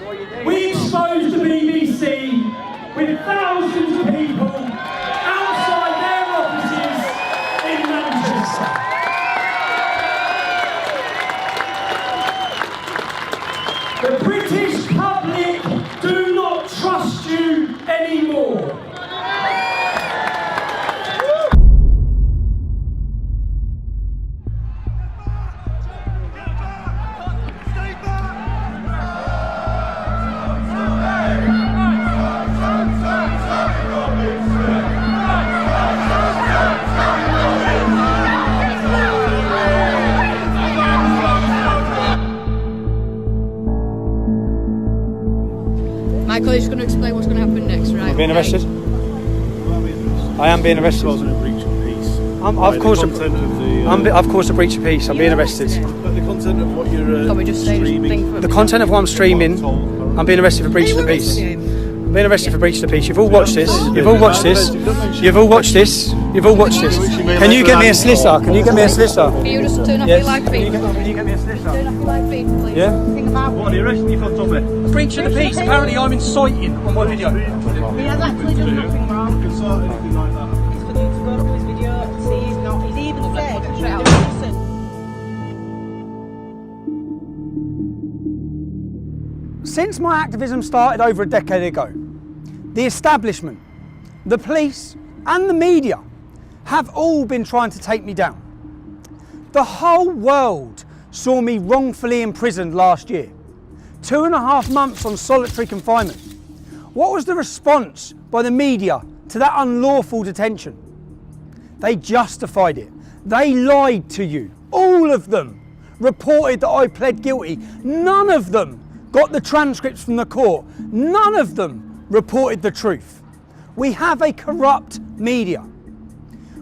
We exposed the BBC with thousands of people outside their offices in Manchester. The British public do not trust you anymore. Michael is going to explain what's going to happen next, right? I'm being arrested. I am being arrested. Causing a breach of peace. I've caused a breach of peace. I'm being arrested. But the content of what you're Can we just say streaming. The content of what I'm streaming, I'm being arrested for breach of the peace. I'm being arrested for breach of the peace. You've all watched this. You've all watched this. You've all watched this. You've all watched this. Can you get me a solicitor? Can you get me a solicitor? Can you just turn off Yes. your live feed? Can you get me a solicitor? Turn off your live feed, please. Yeah? What are you arresting you for, Tommy? Breach of the peace. Apparently I'm inciting on my video. He has actually done nothing wrong. You can sort anything like that. It's for you to go to his video and see he's not. He's even said put it he's straight innocent. Since my activism started over a decade ago, the establishment, the police and the media have all been trying to take me down. The whole world saw me wrongfully imprisoned last year. 2.5 months on solitary confinement. What was the response by the media to that unlawful detention? They justified it. They lied to you. All of them reported that I pled guilty. None of them got the transcripts from the court. None of them reported the truth. We have a corrupt media.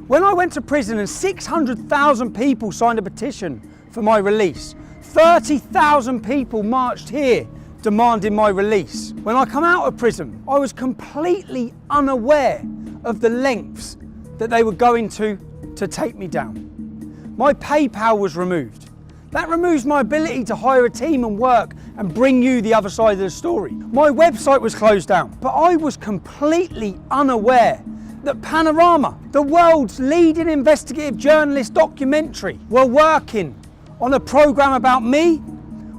When I went to prison and 600,000 people signed a petition for my release, 30,000 people marched here demanding my release. When I come out of prison, I was completely unaware of the lengths that they were going to take me down. My PayPal was removed. That removes my ability to hire a team and work and bring you the other side of the story. My website was closed down, but I was completely unaware that Panodrama, the world's leading investigative journalist documentary, were working on a programme about me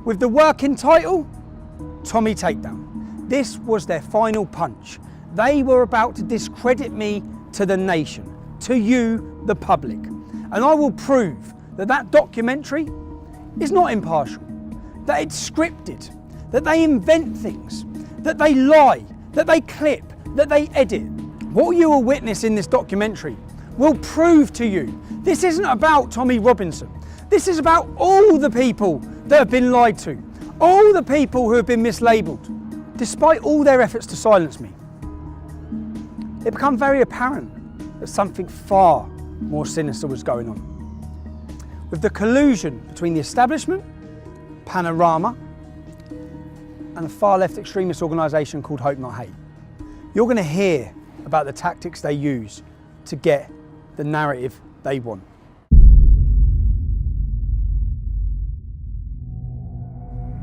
with the working title, Tommy Takedown. This was their final punch. They were about to discredit me to the nation, to you, the public. And I will prove that that documentary is not impartial, that it's scripted, that they invent things, that they lie, that they clip, that they edit. What you will witness in this documentary will prove to you this isn't about Tommy Robinson. This is about all the people that have been lied to, all the people who have been mislabelled, despite all their efforts to silence me. It became very apparent that something far more sinister was going on. With the collusion between the establishment, Panodrama, and a far-left extremist organisation called Hope Not Hate. You're going to hear about the tactics they use to get the narrative they want.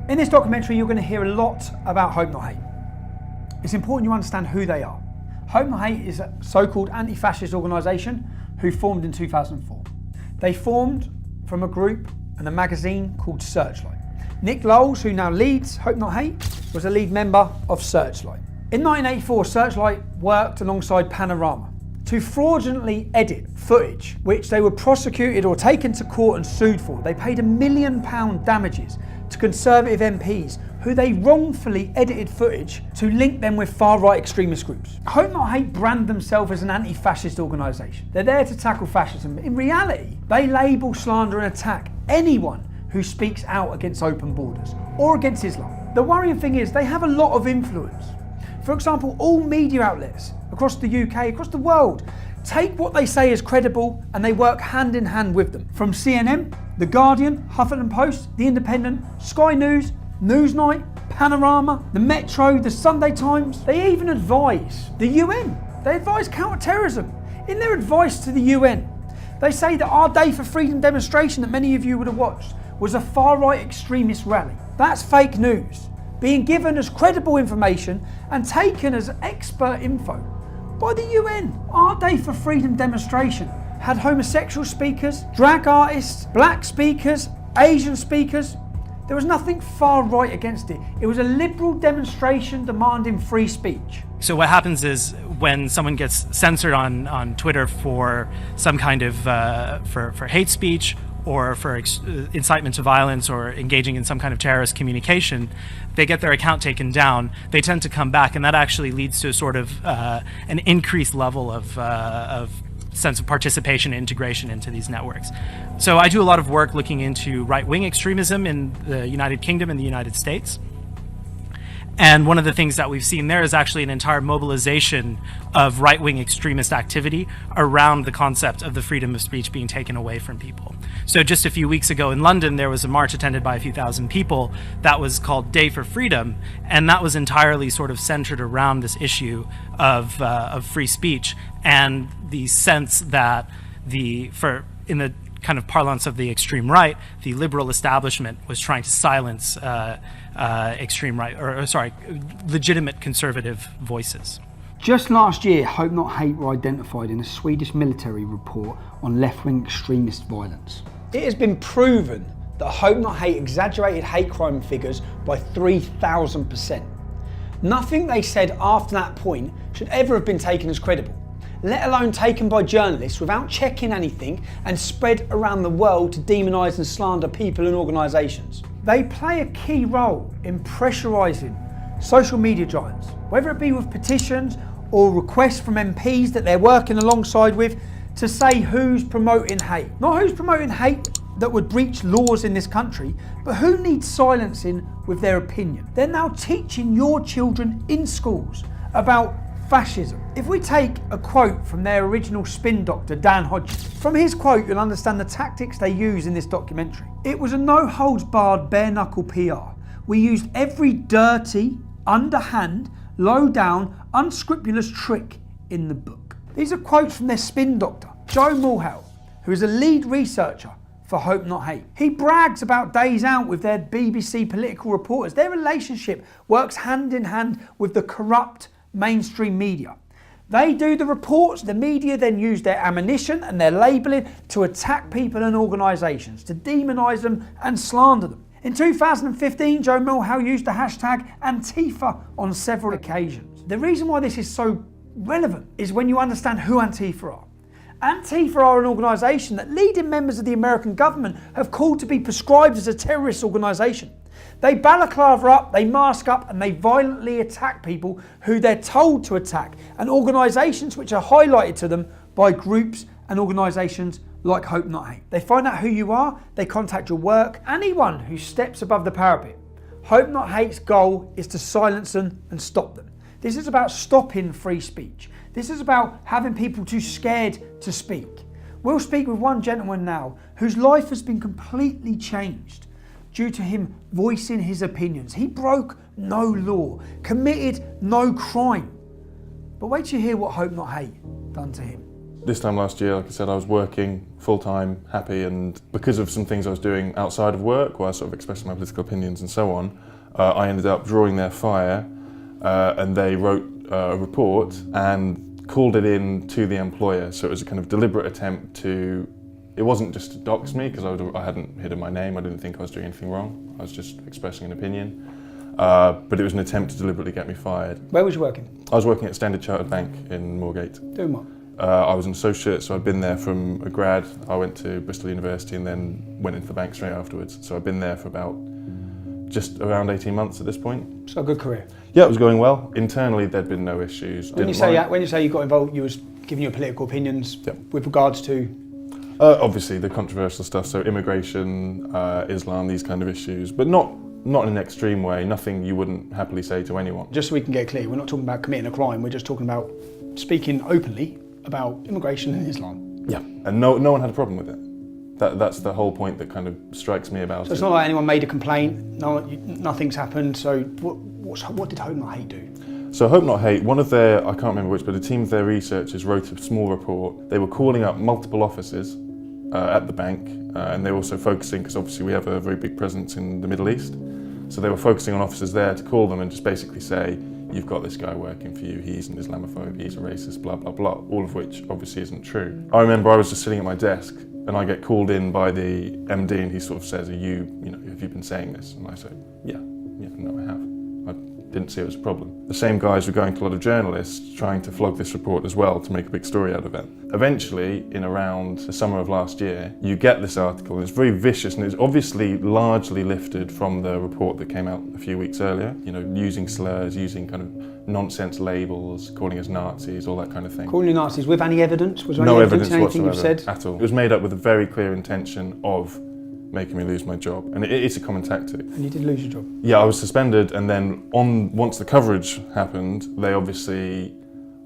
In this documentary, you're going to hear a lot about Hope Not Hate. It's important you understand who they are. Hope Not Hate is a so-called anti-fascist organisation who formed in 2004. They formed from a group and a magazine called Searchlight. Nick Lowles, who now leads Hope Not Hate, was a lead member of Searchlight. In 1984, Searchlight worked alongside Panodrama to fraudulently edit footage which they were prosecuted or taken to court and sued for. They paid £1 million damages to Conservative MPs who they wrongfully edited footage to link them with far-right extremist groups. Hope Not Hate brand themselves as an anti-fascist organisation. They're there to tackle fascism. In reality, they label, slander and attack anyone who speaks out against open borders or against Islam. The worrying thing is they have a lot of influence. For example, all media outlets across the UK, across the world, take what they say as credible and they work hand in hand with them. From CNN, The Guardian, Huffington Post, The Independent, Sky News, Newsnight, Panodrama, the Metro, the Sunday Times. They even advise the UN. They advise counter-terrorism. In their advice to the UN, they say that our Day for Freedom demonstration that many of you would have watched was a far-right extremist rally. That's fake news. being given as credible information and taken as expert info by the UN. Our Day for Freedom demonstration had homosexual speakers, drag artists, black speakers, Asian speakers. There was nothing far right against it. It was a liberal demonstration demanding free speech. So what happens is when someone gets censored on Twitter for some kind of for hate speech or for incitement to violence or engaging in some kind of terrorist communication, they get their account taken down. They tend to come back, and that actually leads to a sort of an increased level of sense of participation and integration into these networks. So I do a lot of work looking into right-wing extremism in the United Kingdom and the United States. And one of the things that we've seen there is actually an entire mobilization of right-wing extremist activity around the concept of the freedom of speech being taken away from people. So just a few weeks ago in London, there was a march attended by a few thousand people that was called Day for Freedom, and that was entirely sort of centered around this issue of free speech and the sense that in the kind of parlance of the extreme right, the liberal establishment was trying to silence extreme right, legitimate conservative voices. Just last year, Hope Not Hate were identified in a Swedish military report on left-wing extremist violence. It has been proven that Hope Not Hate exaggerated hate crime figures by 3,000%. Nothing they said after that point should ever have been taken as credible, let alone taken by journalists without checking anything and spread around the world to demonise and slander people and organisations. They play a key role in pressurising social media giants, whether it be with petitions or requests from MPs that they're working alongside with to say who's promoting hate. Not who's promoting hate that would breach laws in this country, but who needs silencing with their opinion. They're now teaching your children in schools about fascism. If we take a quote from their original spin doctor, Dan Hodges, from his quote you'll understand the tactics they use in this documentary. It was a no-holds-barred, bare-knuckle PR. We used every dirty, underhand, low-down, unscrupulous trick in the book. These are quotes from their spin doctor, Joe Mulhall, who is a lead researcher for Hope Not Hate. He brags about days out with their BBC political reporters. Their relationship works hand in hand with the corrupt mainstream media. They do the reports, the media then use their ammunition and their labelling to attack people and organisations, to demonise them and slander them. In 2015, Joe Mulhall used the hashtag Antifa on several occasions. The reason why this is so relevant is when you understand who Antifa are. Antifa are an organisation that leading members of the American government have called to be prescribed as a terrorist organisation. They balaclava up, they mask up, and they violently attack people who they're told to attack, and organisations which are highlighted to them by groups and organisations like Hope Not Hate. They find out who you are, they contact your work, anyone who steps above the parapet. Hope Not Hate's goal is to silence them and stop them. This is about stopping free speech. This is about having people too scared to speak. We'll speak with one gentleman now whose life has been completely changed due to him voicing his opinions. He broke no law, committed no crime. But wait till you hear what Hope Not Hate done to him. This time last year, like I said, I was working full-time, happy, and because of some things I was doing outside of work, where I was sort of expressing my political opinions and so on, I ended up drawing their fire, and they wrote a report and called it in to the employer. So it was a kind of deliberate attempt to, it wasn't just to dox me, because I hadn't hidden my name, I didn't think I was doing anything wrong, I was just expressing an opinion. But it was an attempt to deliberately get me fired. Where was you working? I was working at Standard Chartered Bank in Moorgate. Doing what? I was an associate, so I'd been there from a grad. I went to Bristol University and then went into the bank straight afterwards. So I've been there for about just around 18 months at this point. So a good career? Yeah, it was going well. Internally, there'd been no issues. When you say you got involved, you was giving your political opinions with regards to? Obviously, the controversial stuff, so immigration, Islam, these kind of issues, but not in an extreme way, nothing you wouldn't happily say to anyone. Just so we can get clear, we're not talking about committing a crime, we're just talking about speaking openly about immigration and Islam. Yeah, and no one had a problem with it. That's the whole point that kind of strikes me about it. So it's not like anyone made a complaint, nothing's happened, so what did Hope Not Hate do? So Hope Not Hate, one of their, I can't remember which, but a team of their researchers wrote a small report. They were calling up multiple offices at the bank, and they were also focusing, because obviously we have a very big presence in the Middle East. So they were focusing on officers there to call them and just basically say, you've got this guy working for you, he's an Islamophobe, he's a racist, blah, blah, blah, all of which obviously isn't true. I remember I was just sitting at my desk and I get called in by the MD and he sort of says, have you been saying this? And I say, yeah, no, I have. I didn't see it as a problem. The same guys were going to a lot of journalists trying to flog this report as well to make a big story out of it. Eventually, in around the summer of last year, you get this article, and it's very vicious, and it's obviously largely lifted from the report that came out a few weeks earlier, using slurs, using kind of nonsense labels, calling us Nazis, all that kind of thing. Calling you Nazis with any evidence? Was there No any evidence to anything whatsoever you've said? at all. It was made up with a very clear intention of making me lose my job, and it's a common tactic. And you did lose your job? Yeah, I was suspended, and then once the coverage happened, they obviously,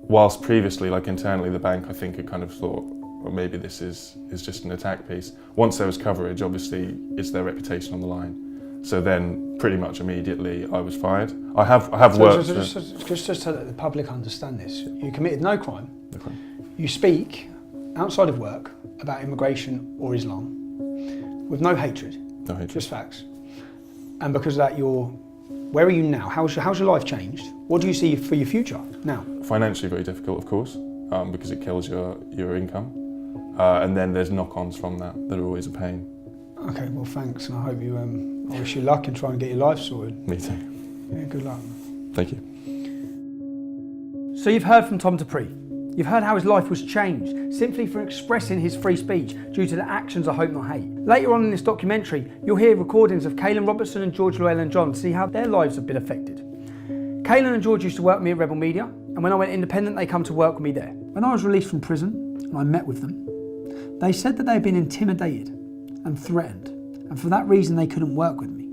whilst previously, like internally, the bank I think had kind of thought, well, maybe this is just an attack piece. Once there was coverage, obviously it's their reputation on the line. So then, pretty much immediately, I was fired. I have worked. Just so that the public understand this, you committed no crime. Okay. You speak outside of work about immigration or Islam with no hatred. No hatred. Just facts. And because of that, where are you now? How's your life changed? What do you see for your future now? Financially very difficult, of course, because it kills your income. And then there's knock-ons from that are always a pain. Okay, well thanks, and I hope you, I wish you luck and try and get your life sorted. Me too. Yeah, good luck. Thank you. So you've heard from Tom Dupree. You've heard how his life was changed simply for expressing his free speech due to the actions of Hope Not Hate. Later on in this documentary, you'll hear recordings of Caelan Robertson and George Llewellyn-John to see how their lives have been affected. Caelan and George used to work with me at Rebel Media, and when I went independent, they come to work with me there. When I was released from prison and I met with them, they said that they had been intimidated and threatened, and for that reason they couldn't work with me.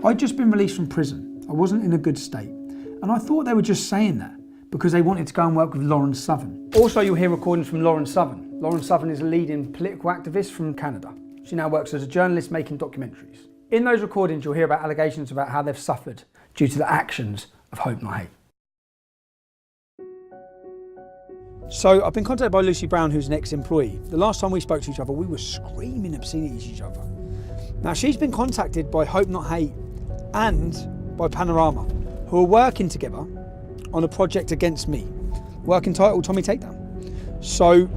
I'd just been released from prison. I wasn't in a good state, and I thought they were just saying that because they wanted to go and work with Lauren Southern. Also, you'll hear recordings from Lauren Southern. Lauren Southern is a leading political activist from Canada. She now works as a journalist making documentaries. In those recordings, you'll hear about allegations about how they've suffered due to the actions of Hope Not Hate. So I've been contacted by Lucy Brown, who's an ex-employee. The last time we spoke to each other, we were screaming obscenities at each other. Now, she's been contacted by Hope Not Hate and by Panodrama, who are working together on a project against me, work entitled Tommy Takedown. So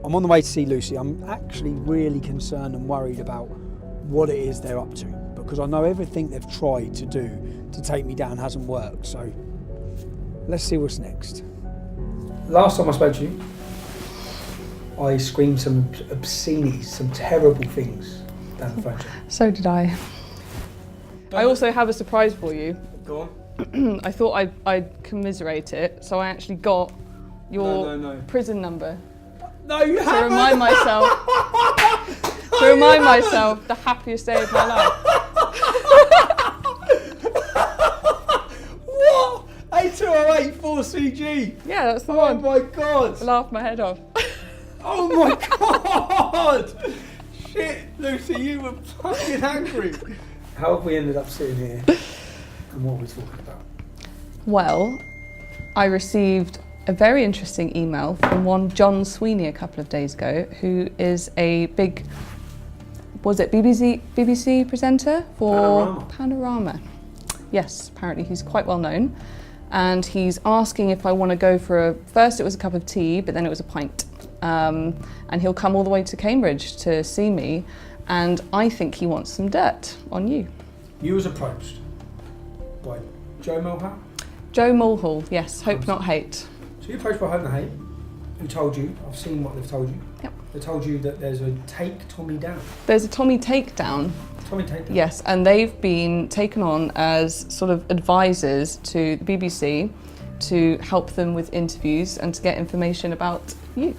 I'm on the way to see Lucy. I'm actually really concerned and worried about what it is they're up to, because I know everything they've tried to do to take me down hasn't worked. So let's see what's next. Last time I spoke to you, I screamed some obscenities, some terrible things down the phone. So did I. I also have a surprise for you. Go on. I thought I'd commiserate it, so I actually got your No. prison number No, you to haven't. remind myself the happiest day of my life. What? 8208 4CG. Yeah, that's the Oh one. my god. I laughed my head off. Oh my god. Shit, Lucy, you were fucking angry. How have we ended up sitting here? And what are we talking about? Well, I received a very interesting email from one John Sweeney a couple of days ago, who is a big, BBC presenter for Panorama. Yes, apparently he's quite well known. And he's asking if I want to go for first it was a cup of tea, but then it was a pint. And he'll come all the way to Cambridge to see me. And I think he wants some dirt on you. You was approached by Joe Mulhall? Joe Mulhall, yes, Hope Not Hate. So you're approached by Hope Not Hate, who told you, I've seen what they've told you. Yep. They told you that there's a Take Tommy Down. There's a Tommy Takedown. Tommy Takedown? Yes, and they've been taken on as sort of advisors to the BBC to help them with interviews and to get information about you.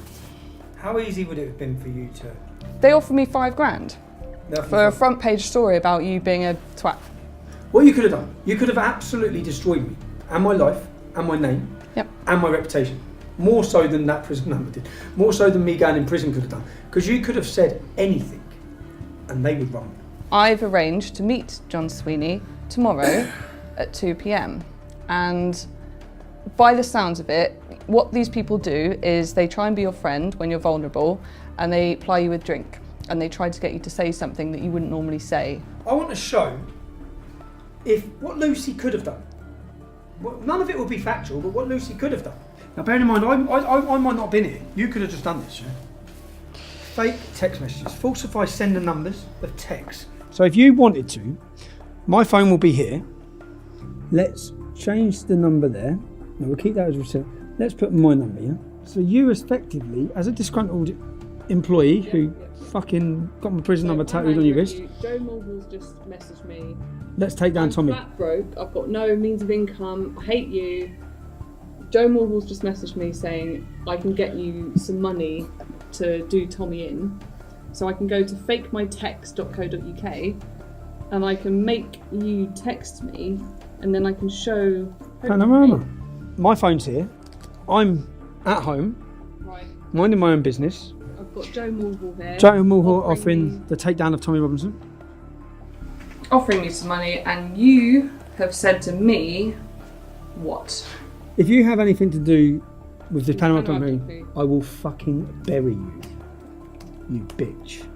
How easy would it have been for you to... They offered me £5,000 for a front page story about you being a twat. What you could have done, you could have absolutely destroyed me, and my life, and my name, Yep. and my reputation. More so than that prison number did. More so than me going in prison could have done. Because you could have said anything, and they would run. I've arranged to meet John Sweeney tomorrow at 2 p.m. And by the sounds of it, what these people do is they try and be your friend when you're vulnerable, and they ply you with drink, and they try to get you to say something that you wouldn't normally say. I want to show if what Lucy could have done. None of it will be factual, but what Lucy could have done. Now, bearing in mind, I might not have been here. You could have just done this, yeah? Fake text messages, falsify sender numbers of text. So if you wanted to, my phone will be here. Let's change the number there. No, we'll keep that as receipt. Let's put my number, yeah? So you effectively, as a disgruntled employee who fucking got my prison number tattooed on your wrist. Joe Mulhall's just messaged me. Let's take down Tommy. I'm flat broke. I've got no means of income. I hate you. Joe Mulhall's just messaged me saying I can get you some money to do Tommy in. So I can go to fakemytext.co.uk and I can make you text me and then I can show Panorama. My phone's here. I'm at home, right. minding my own business. I've got Joe Mulhall here. Joe Mulhall offering the takedown of Tommy Robinson. Offering me some money, and you have said to me, what? If you have anything to do with this Panama Panorama company, I will fucking bury you. You bitch.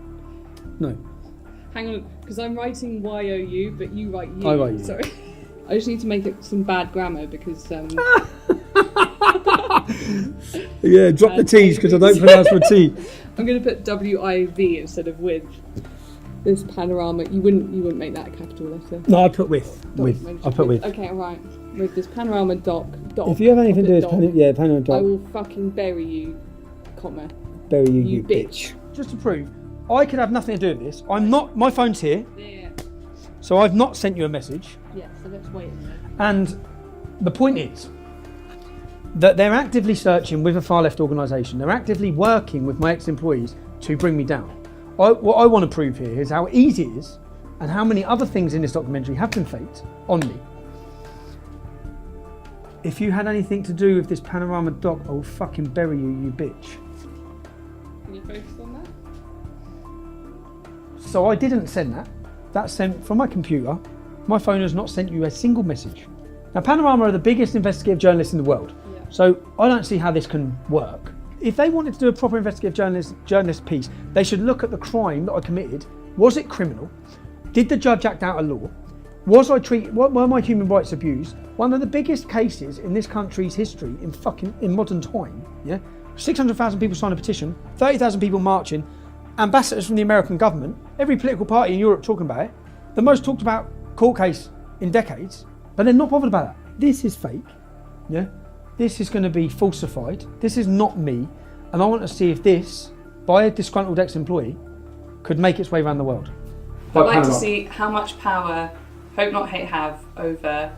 No. Hang on, because I'm writing YOU, but you write you. I write you. Sorry. I just need to make it some bad grammar because. Yeah, drop the T's because I don't pronounce my T. I'm going to put WIV instead of with. This panorama, you wouldn't make that a capital letter. No, I put with. I put with. Okay, alright. With this panorama doc. If you have anything to do with Panorama doc, I will fucking bury you, comma. Bury you bitch. Just to prove, I could have nothing to do with this. I'm not. My phone's here. Yeah. So I've not sent you a message. Yeah. So let's wait a minute. And the point is that they're actively searching with a far left organisation. They're actively working with my ex-employees to bring me down. What I want to prove here is how easy it is and how many other things in this documentary have been faked on me. If you had anything to do with this Panorama doc, I will fucking bury you, you bitch. Can you focus on that? So I didn't send that. That's sent from my computer. My phone has not sent you a single message. Now, Panorama are the biggest investigative journalists in the world. Yeah. So I don't see how this can work. If they wanted to do a proper investigative journalist piece, they should look at the crime that I committed. Was it criminal? Did the judge act out of law? Were my human rights abused? One of the biggest cases in this country's history in modern time. Yeah, 600,000 people signed a petition, 30,000 people marching, ambassadors from the American government, every political party in Europe talking about it. The most talked about court case in decades, but they're not bothered about that. This is fake. Yeah. This is going to be falsified. This is not me. And I want to see if this, by a disgruntled ex-employee, could make its way around the world. I'd like to see how much power Hope Not Hate have over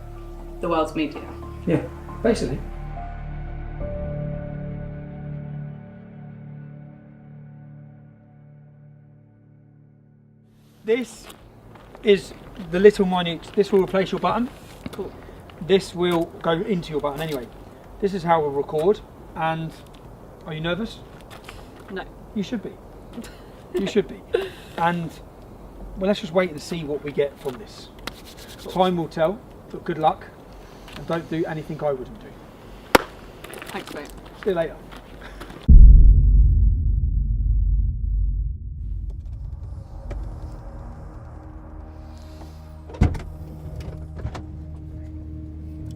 the world's media. Yeah, basically. This is the little minute, this will replace your button. Cool. This will go into your button anyway. This is how we'll record, and are you nervous? No. You should be. You should be. And well, let's just wait and see what we get from this. Time will tell, but good luck, and don't do anything I wouldn't do. Thanks, mate. See you later.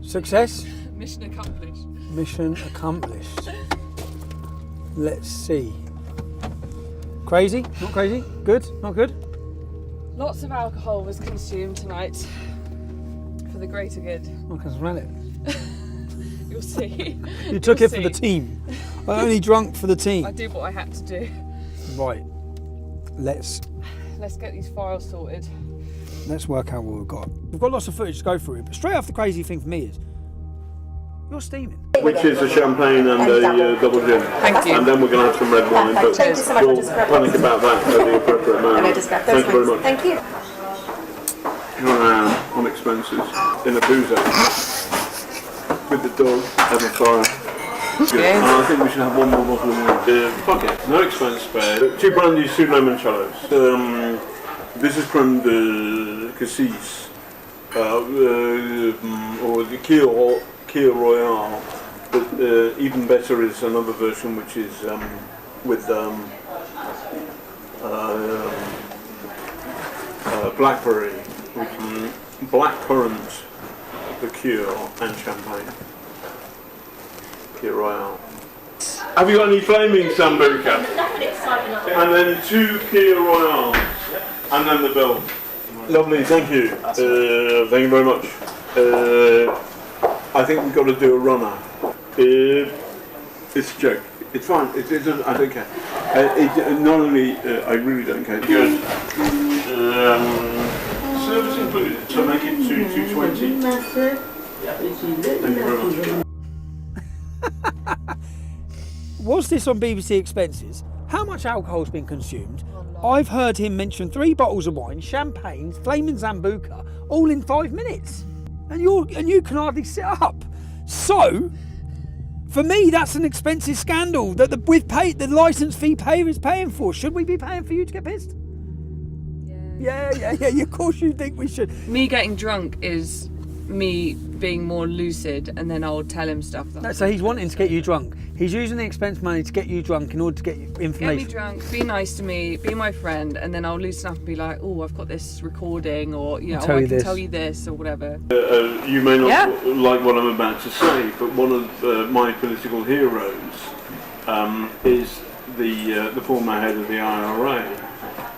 Success? Mission accomplished. Mission accomplished. Let's see. Crazy? Not crazy? Good? Not good? Lots of alcohol was consumed tonight for the greater good. I can smell it. You'll see. You took it for the team. I only drunk for the team. I did what I had to do. Right. Let's get these files sorted. Let's work out what we've got. We've got lots of footage to go through, but straight off the crazy thing for me is you're steaming. Which is a champagne and a double gin. Thank you. And then we're going to have some red wine. But Thank you so much. we'll panic about that at the appropriate moment. Thank you very much. Thank you. On expenses in a boozer with the dog having fire. Good. And I think we should have one more bottle of wine. Fuck it, no expense spared. 2 brandy sous limoncellos. This is from the Cassis, or the Keel Royale. But even better is another version which is with blackberry. blackcurrant liqueur and champagne. Kir Royale. Have you got any flaming Sambuca? And then 2 Kir Royales. And then the bill. Lovely, thank you. Thank you very much. I think we've got to do a runner. It's a joke. It's fine. I don't care. Not only I really don't care. Good. Service included. So make it 220. Thank you very much. Was this on BBC Expenses? How much alcohol's been consumed? I've heard him mention 3 bottles of wine, champagne, flaming Sambuca, all in 5 minutes. And you can hardly sit up. So, for me, that's an expensive scandal that the licence fee payer is paying for. Should we be paying for you to get pissed? Yeah. Of course you think we should. Me getting drunk is me being more lucid, and then I'll tell him stuff. So he's wanting to get you drunk. He's using the expense money to get you drunk in order to get you information. Get me drunk, be nice to me, be my friend, and then I'll loosen up and be like, oh, I've got this recording, or I can tell you this, or whatever. You may not like what I'm about to say, but one of my political heroes is the former head of the IRA,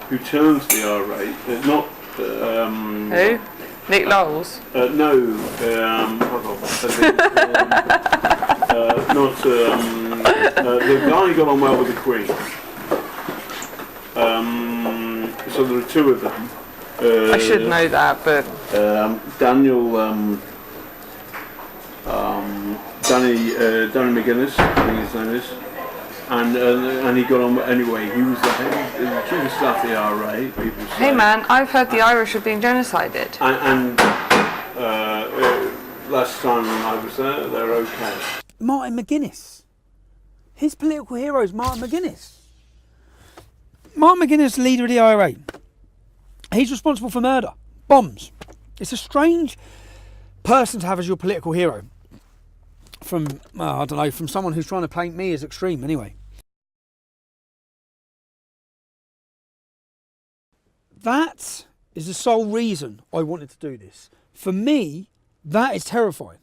who turns the IRA, not... Who? Nick Knowles? No, the guy got on well with the Queen. So there are 2 of them. I should know that, but... Danny McGuinness, I think his name is. And he got on anyway. He was the chief of staff of the IRA. People say. Hey man, I've heard the Irish are being genocided. And last time I was there, they're okay. Martin McGuinness. His political hero is Martin McGuinness. Martin McGuinness, leader of the IRA. He's responsible for murder, bombs. It's a strange person to have as your political hero. From someone who's trying to paint me as extreme anyway. That is the sole reason I wanted to do this. For me, that is terrifying.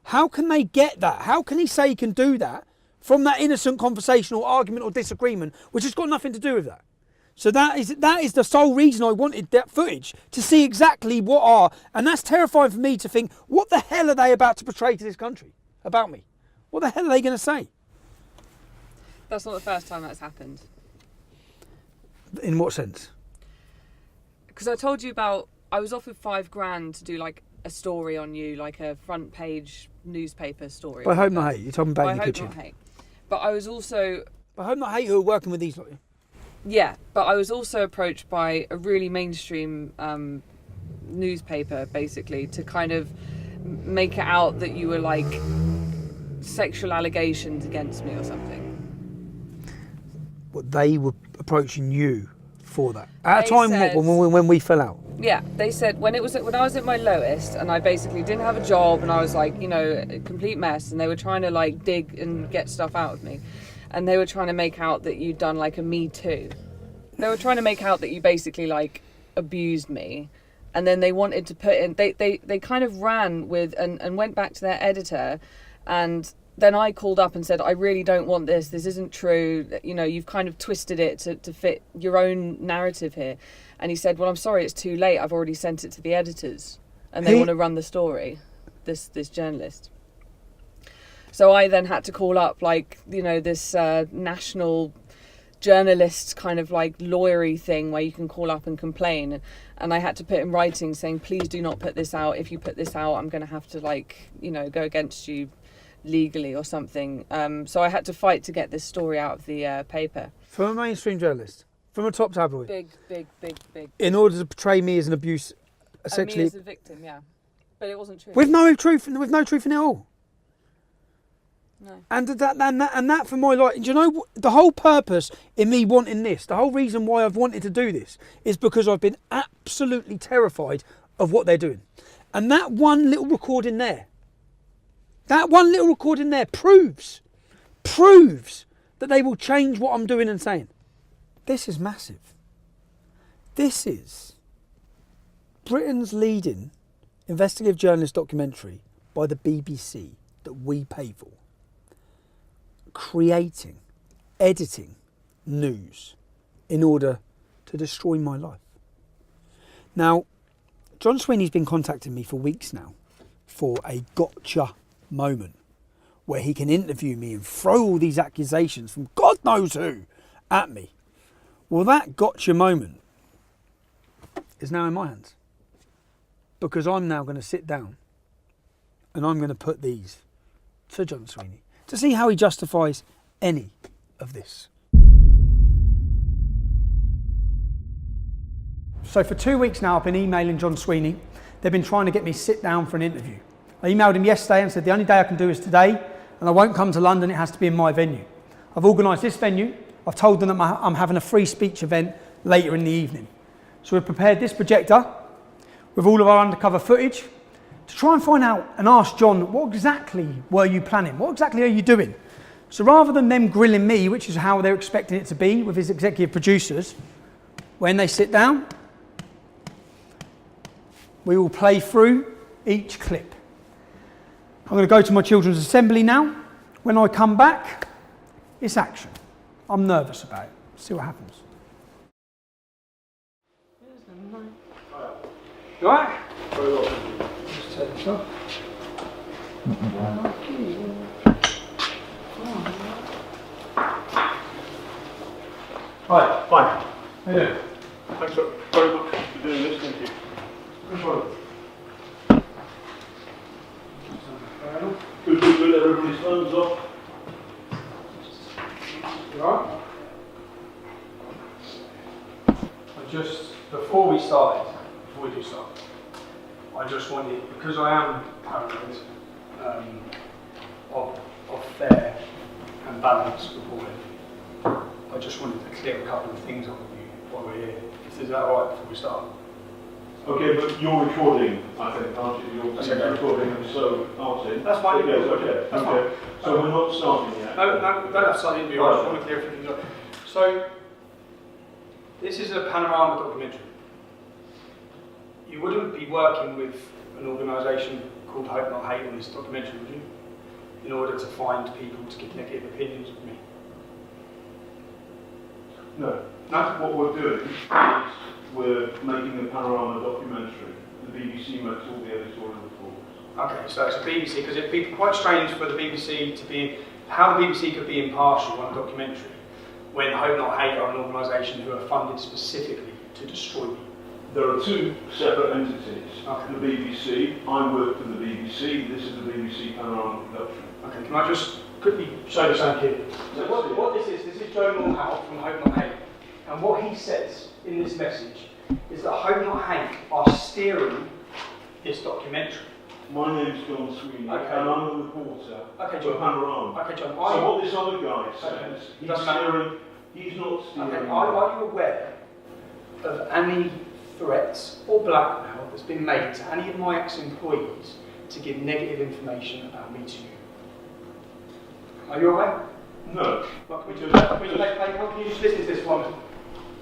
How can they get that? How can he say he can do that from that innocent conversation or argument or disagreement, which has got nothing to do with that? So that is the sole reason I wanted that footage, to see exactly what are, and that's terrifying for me to think, what the hell are they about to portray to this country about me? What the hell are they going to say? That's not the first time that's happened. In what sense? Because I told you about, I was offered $5,000 to do like a story on you, like a front page newspaper story. By Hope Not Hate, you're talking about in your kitchen. By Hope Not Hate. But I was also... By Hope Not Hate, who are working with these... Yeah, but I was also approached by a really mainstream newspaper, basically, to kind of make it out that you were like sexual allegations against me or something. What, they were approaching you for that? At a time when we fell out? Yeah, they said when I was at my lowest and I basically didn't have a job and I was like, a complete mess, and they were trying to like dig and get stuff out of me. And they were trying to make out that you'd done like a Me Too. They were trying to make out that you basically like abused me. And then they wanted to put in, they kind of ran with and went back to their editor. And then I called up and said, I really don't want this. This isn't true. You've kind of twisted it to fit your own narrative here. And he said, well, I'm sorry, it's too late. I've already sent it to the editors. And they want to run the story, this journalist. So I then had to call up this national journalist kind of like lawyery thing where you can call up and complain. And I had to put in writing saying, please do not put this out. If you put this out, I'm going to have to go against you legally or something. So I had to fight to get this story out of the paper. From a mainstream journalist? From a top tabloid? Big. In order to portray me as an abuse, essentially. Me as a victim, yeah. But it wasn't true. With no truth in it all. No. And that for my life, do you know the whole purpose in me wanting this, the whole reason why I've wanted to do this is because I've been absolutely terrified of what they're doing. And that one little recording there proves that they will change what I'm doing and saying. This is massive. This is Britain's leading investigative journalist documentary by the BBC that we pay for, creating, editing news in order to destroy my life. Now, John Sweeney's been contacting me for weeks now for a gotcha moment where he can interview me and throw all these accusations from God knows who at me. Well, that gotcha moment is now in my hands, because I'm now going to sit down and I'm going to put these to John Sweeney to see how he justifies any of this. So for 2 weeks now I've been emailing John Sweeney. They've been trying to get me sit down for an interview. I emailed him yesterday and said the only day I can do is today, and I won't come to London, it has to be in my venue. I've organised this venue. I've told them that I'm having a free speech event later in the evening. So we've prepared this projector with all of our undercover footage to try and find out and ask John, what exactly were you planning? What exactly are you doing? So rather than them grilling me, which is how they're expecting it to be with his executive producers, when they sit down, we will play through each clip. I'm going to go to my children's assembly now. When I come back, it's action. I'm nervous about it. See what happens. You alright? Very well. Just take this off. Hi. Fine. How you doing? Thanks very much for doing this, thank you. Good, everybody's thumbs up. You alright? Before we do start, I just wanted, because I am paranoid of fair and balanced reporting, I just wanted to clear a couple of things up with you while we're here. Is that alright before we start? Okay, but you're recording, I think, aren't you? You're That's okay. recording, and so aren't you? That's fine. Yes, okay. That's okay. fine. So we're not starting yet? No, don't have to start the interview. I just want to clear a few things up. So, this is a Panorama documentary. You wouldn't be working with an organisation called Hope Not Hate on this documentary, would you? In order to find people to give negative opinions of me. No. No? What we're doing is we're making a Panorama documentary. The BBC makes all the editorial reports. Okay, so it's a BBC, because it'd be quite strange for the BBC to be, how the BBC could be impartial on a documentary when Hope Not Hate are an organisation who are funded specifically to destroy me. There are two separate entities. Okay. The BBC, I work for the BBC, this is the BBC Panorama production. Okay, can I just quickly show you something here? So what this is Joe Moorhouse from Hope Not Hate. And what he says in this message is that Hope Not Hate are steering this documentary. My name's John Sweeney, Okay. and I'm a reporter Okay, for John. Panorama. Okay, John. So what this other guy says, It doesn't matter. he's not steering. Okay, are you aware of any threats or blackmail that's been made to any of my ex-employees to give negative information about me to you? Are you aware? No. Well, can you just listen to this one?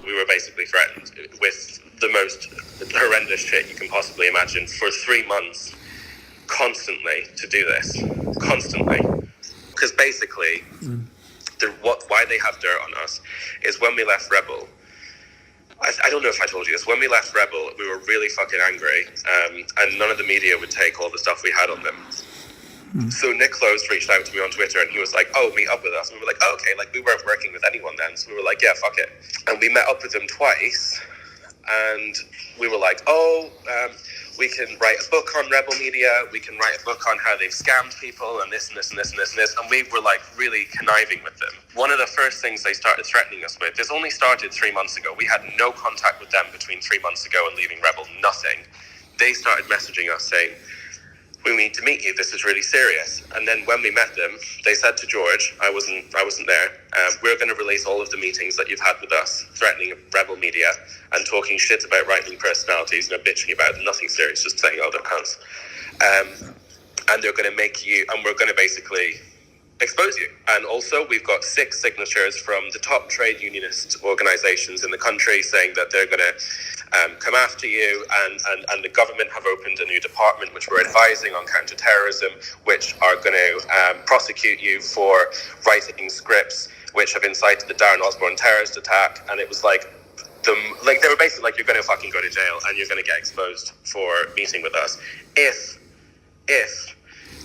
We were basically threatened with the most horrendous shit you can possibly imagine for 3 months, constantly, to do this. Constantly. Because basically, why they have dirt on us is when we left Rebel, I don't know if I told you this, when we left Rebel, we were really fucking angry, and none of the media would take all the stuff we had on them. So Nick Close reached out to me on Twitter and he was like, oh, meet up with us. And we were like, oh, okay, like we weren't working with anyone then. So we were like, yeah, fuck it. And we met up with them twice and we were like, we can write a book on Rebel Media. We can write a book on how they've scammed people and this and this and this and this and this. And we were like really conniving with them. One of the first things they started threatening us with, this only started 3 months ago. We had no contact with them between 3 months ago and leaving Rebel, nothing. They started messaging us saying, we need to meet you, this is really serious. And then when we met them, they said to George, I wasn't there, we're going to release all of the meetings that you've had with us, threatening Rebel Media and talking shit about right-wing personalities and bitching about them, nothing serious, just saying, oh, they're cunts. And they're going to make you, and we're going to basically expose you. And also, we've got 6 signatures from the top trade unionist organizations in the country saying that they're going to come after you, and the government have opened a new department which we're advising on counter-terrorism, which are going to prosecute you for writing scripts which have incited the Darren Osborne terrorist attack. And it was like, they were basically like, you're going to fucking go to jail and you're going to get exposed for meeting with us if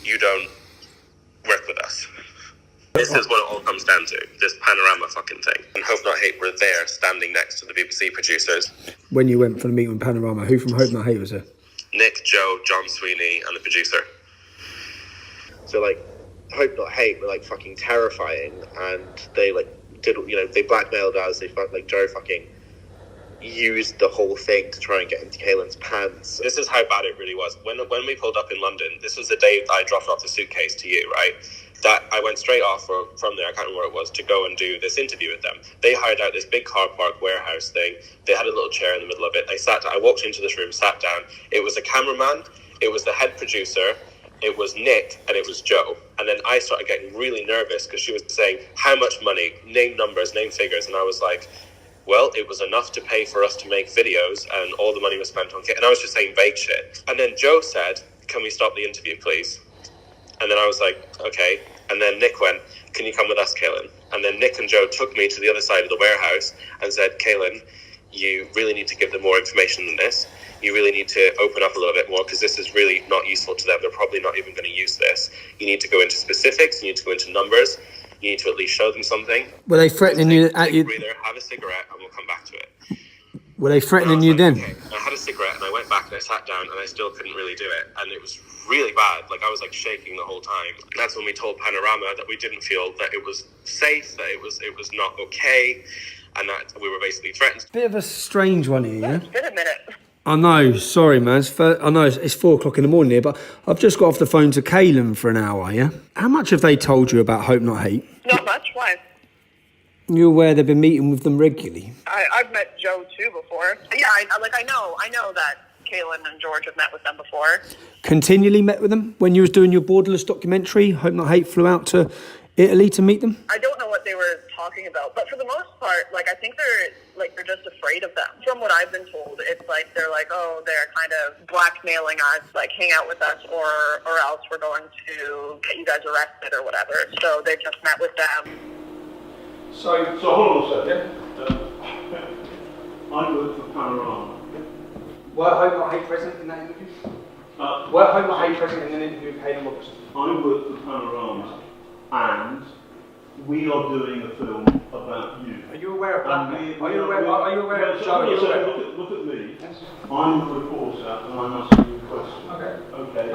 you don't work with us. This is what it all comes down to, this Panorama fucking thing. And Hope Not Hate were there standing next to the BBC producers. When you went for the meeting with Panorama, who from Hope Not Hate was there? Nick, Joe, John Sweeney, and the producer. So like, Hope Not Hate were like fucking terrifying, and they like did, you know, they blackmailed us. They felt like Joe fucking used the whole thing to try and get into Kaylin's pants. This is how bad it really was. When we pulled up in London, this was the day I dropped off the suitcase to you, right? That I went straight off from there, I can't remember where it was, to go and do this interview with them. They hired out this big car park warehouse thing. They had a little chair in the middle of it. I walked into this room, sat down. It was a cameraman, it was the head producer, it was Nick, and it was Joe. And then I started getting really nervous because she was saying, how much money, name numbers, name figures. And I was like, well, it was enough to pay for us to make videos, and all the money was spent on kit. And I was just saying vague shit. And then Joe said, can we stop the interview, please? And then I was like, okay. And then Nick went, can you come with us, Kaylin? And then Nick and Joe took me to the other side of the warehouse and said, Kaylin, you really need to give them more information than this. You really need to open up a little bit more, because this is really not useful to them. They're probably not even going to use this. You need to go into specifics. You need to go into numbers. You need to at least show them something. Were they threatening you at you? Breather, have a cigarette, and we'll come back to it. Were they threatening you then? Okay. I had a cigarette, and I went back and I sat down, and I still couldn't really do it. And it was really bad. Like, I was like shaking the whole time. That's when we told Panorama that we didn't feel that it was safe, that it was not okay, and that we were basically threatened. Bit of a strange one here, yeah? It's been a minute. I know, sorry man, I know it's 4 o'clock in the morning here, but I've just got off the phone to Kaylin for an hour, yeah? How much have they told you about Hope Not Hate? Not much. Why? You're aware they've been meeting with them regularly? I've met Joe too before. Yeah, I know that Kaylin and George have met with them before. Continually met with them? When you was doing your Borderless documentary, Hope Not Hate flew out to Italy to meet them? I don't know what they were talking about, but for the most part, like, I think they're just afraid of them. From what I've been told, it's like they're like, oh, they're kind of blackmailing us, like, hang out with us, or else we're going to get you guys arrested or whatever. So they've just met with them. So hold on a second. I work for Panorama. Were Hope Not Hate present in that interview? Were Hope Not Hate present in an interview with Kaylin Robertson? I work for Panorama, and we are doing a film about you. Are you aware of blackmail? Are you aware of Joe? Look at me. Yes. I'm a reporter, and I'm asking you a question. Okay.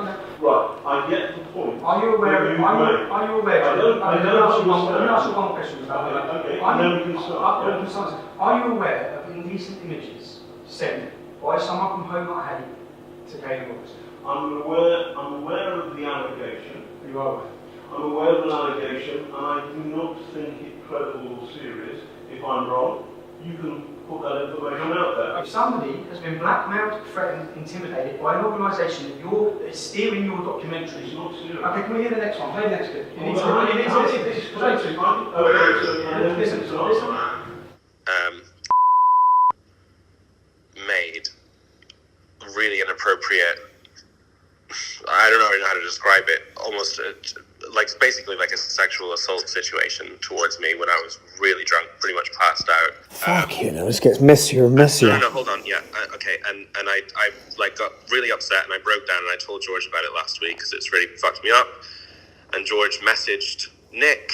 Right. I get the point. Are you aware? Are you aware? I don't Let me ask you one question about that. Okay. Then we can start. Are you aware of indecent images sent by someone from Hope Not Hate to Kaylin Robertson? I'm aware of the allegation. You are aware. I'm aware of an allegation, and I do not think it credible or serious. If I'm wrong, you can put that information out there. If somebody has been blackmailed, threatened, intimidated by an organisation that is steering your documentary. It's not serious. Okay, can we hear the next one? Play the next bit. Made really inappropriate, I don't know how to describe it, almost basically like a sexual assault situation towards me when I was really drunk, pretty much passed out. Fuck you know, this gets messier and messier. No, hold on, yeah, okay, and I got really upset, and I broke down, and I told George about it last week because it's really fucked me up, and George messaged Nick,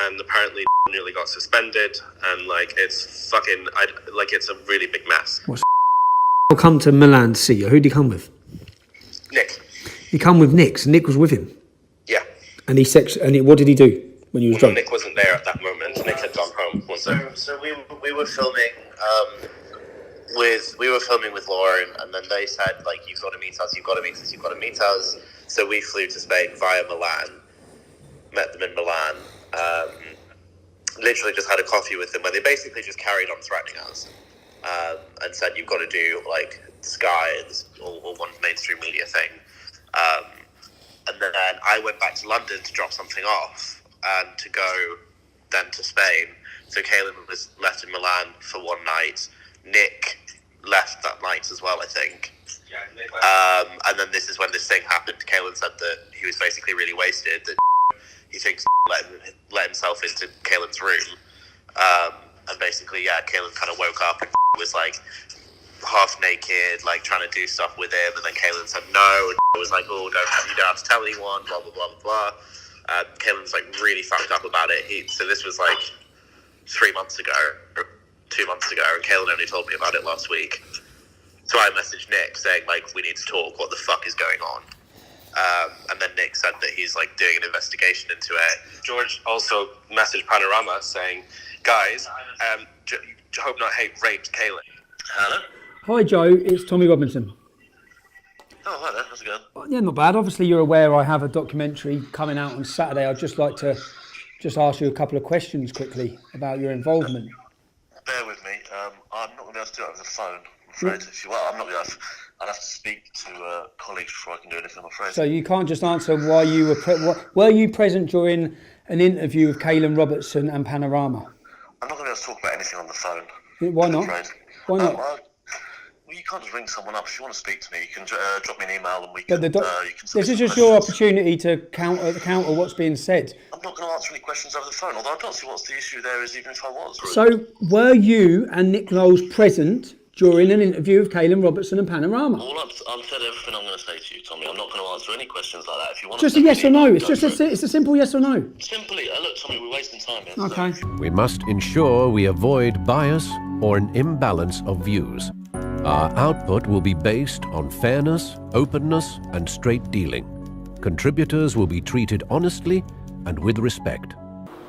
and apparently nearly got suspended, and it's it's a really big mess. I'll come to Milan to see you. Who'd he come with? Nick. He come with Nick, so Nick was with him. Yeah. And what did he do when you was drunk? Nick wasn't there at that moment. Nick had gone home. So we were filming with Laura, and then they said, you've got to meet us. So we flew to Spain via Milan, met them in Milan, literally just had a coffee with them, where they basically just carried on threatening us, and said, you've got to do Sky and all one mainstream media thing. And then I went back to London to drop something off and to go then to Spain. So Kaelin was left in Milan for one night. Nick left that night as well, I think. And then this is when this thing happened. Kaelin said that he was basically really wasted, that he thinks let himself into Kaelin's room. And basically, Kaelin kind of woke up and was like half naked, like trying to do stuff with him. And then Kaelin said no, and was like, oh, you don't have to tell anyone, blah, blah, blah, blah, blah. Kaelin was like really fucked up about it. So this was like 3 months ago, or 2 months ago, and Kaelin only told me about it last week. So I messaged Nick saying, like, we need to talk, what the fuck is going on? And then Nick said that he's like doing an investigation into it. George also messaged Panorama saying, guys, hope not hate raped Kaelin. Hello? Hi Joe, it's Tommy Robinson. Oh, hi there, how's it going? Yeah, not bad. Obviously you're aware I have a documentary coming out on Saturday. I'd just like to ask you a couple of questions quickly about your involvement. Bear with me, I'm not going to be able to do it over the phone, I'm afraid. I'm not going to I'd have to speak to colleagues before I can do anything, I'm afraid. So you can't just answer why you were you present during an interview with Kaelin Robertson and Panorama? I'm not going to be able to talk about anything on the phone. Why not? Why not? Well, you can't just ring someone up. If you want to speak to me, you can drop me an email and we But can... this is just your opportunity to counter what's being said. I'm not going to answer any questions over the phone, although I don't see what's the issue there is, even if I was. Really. So were you and Nick Knowles present during an interview with Kaelin Robertson and Panorama? I've said everything I'm going to say to you, Tommy. I'm not going to answer any questions like that. If you want just to a yes or no. It's just it's a simple yes or no. Simply, look, Tommy, we're wasting time here. Okay. We must ensure we avoid bias or an imbalance of views. Our output will be based on fairness, openness, and straight dealing. Contributors will be treated honestly and with respect.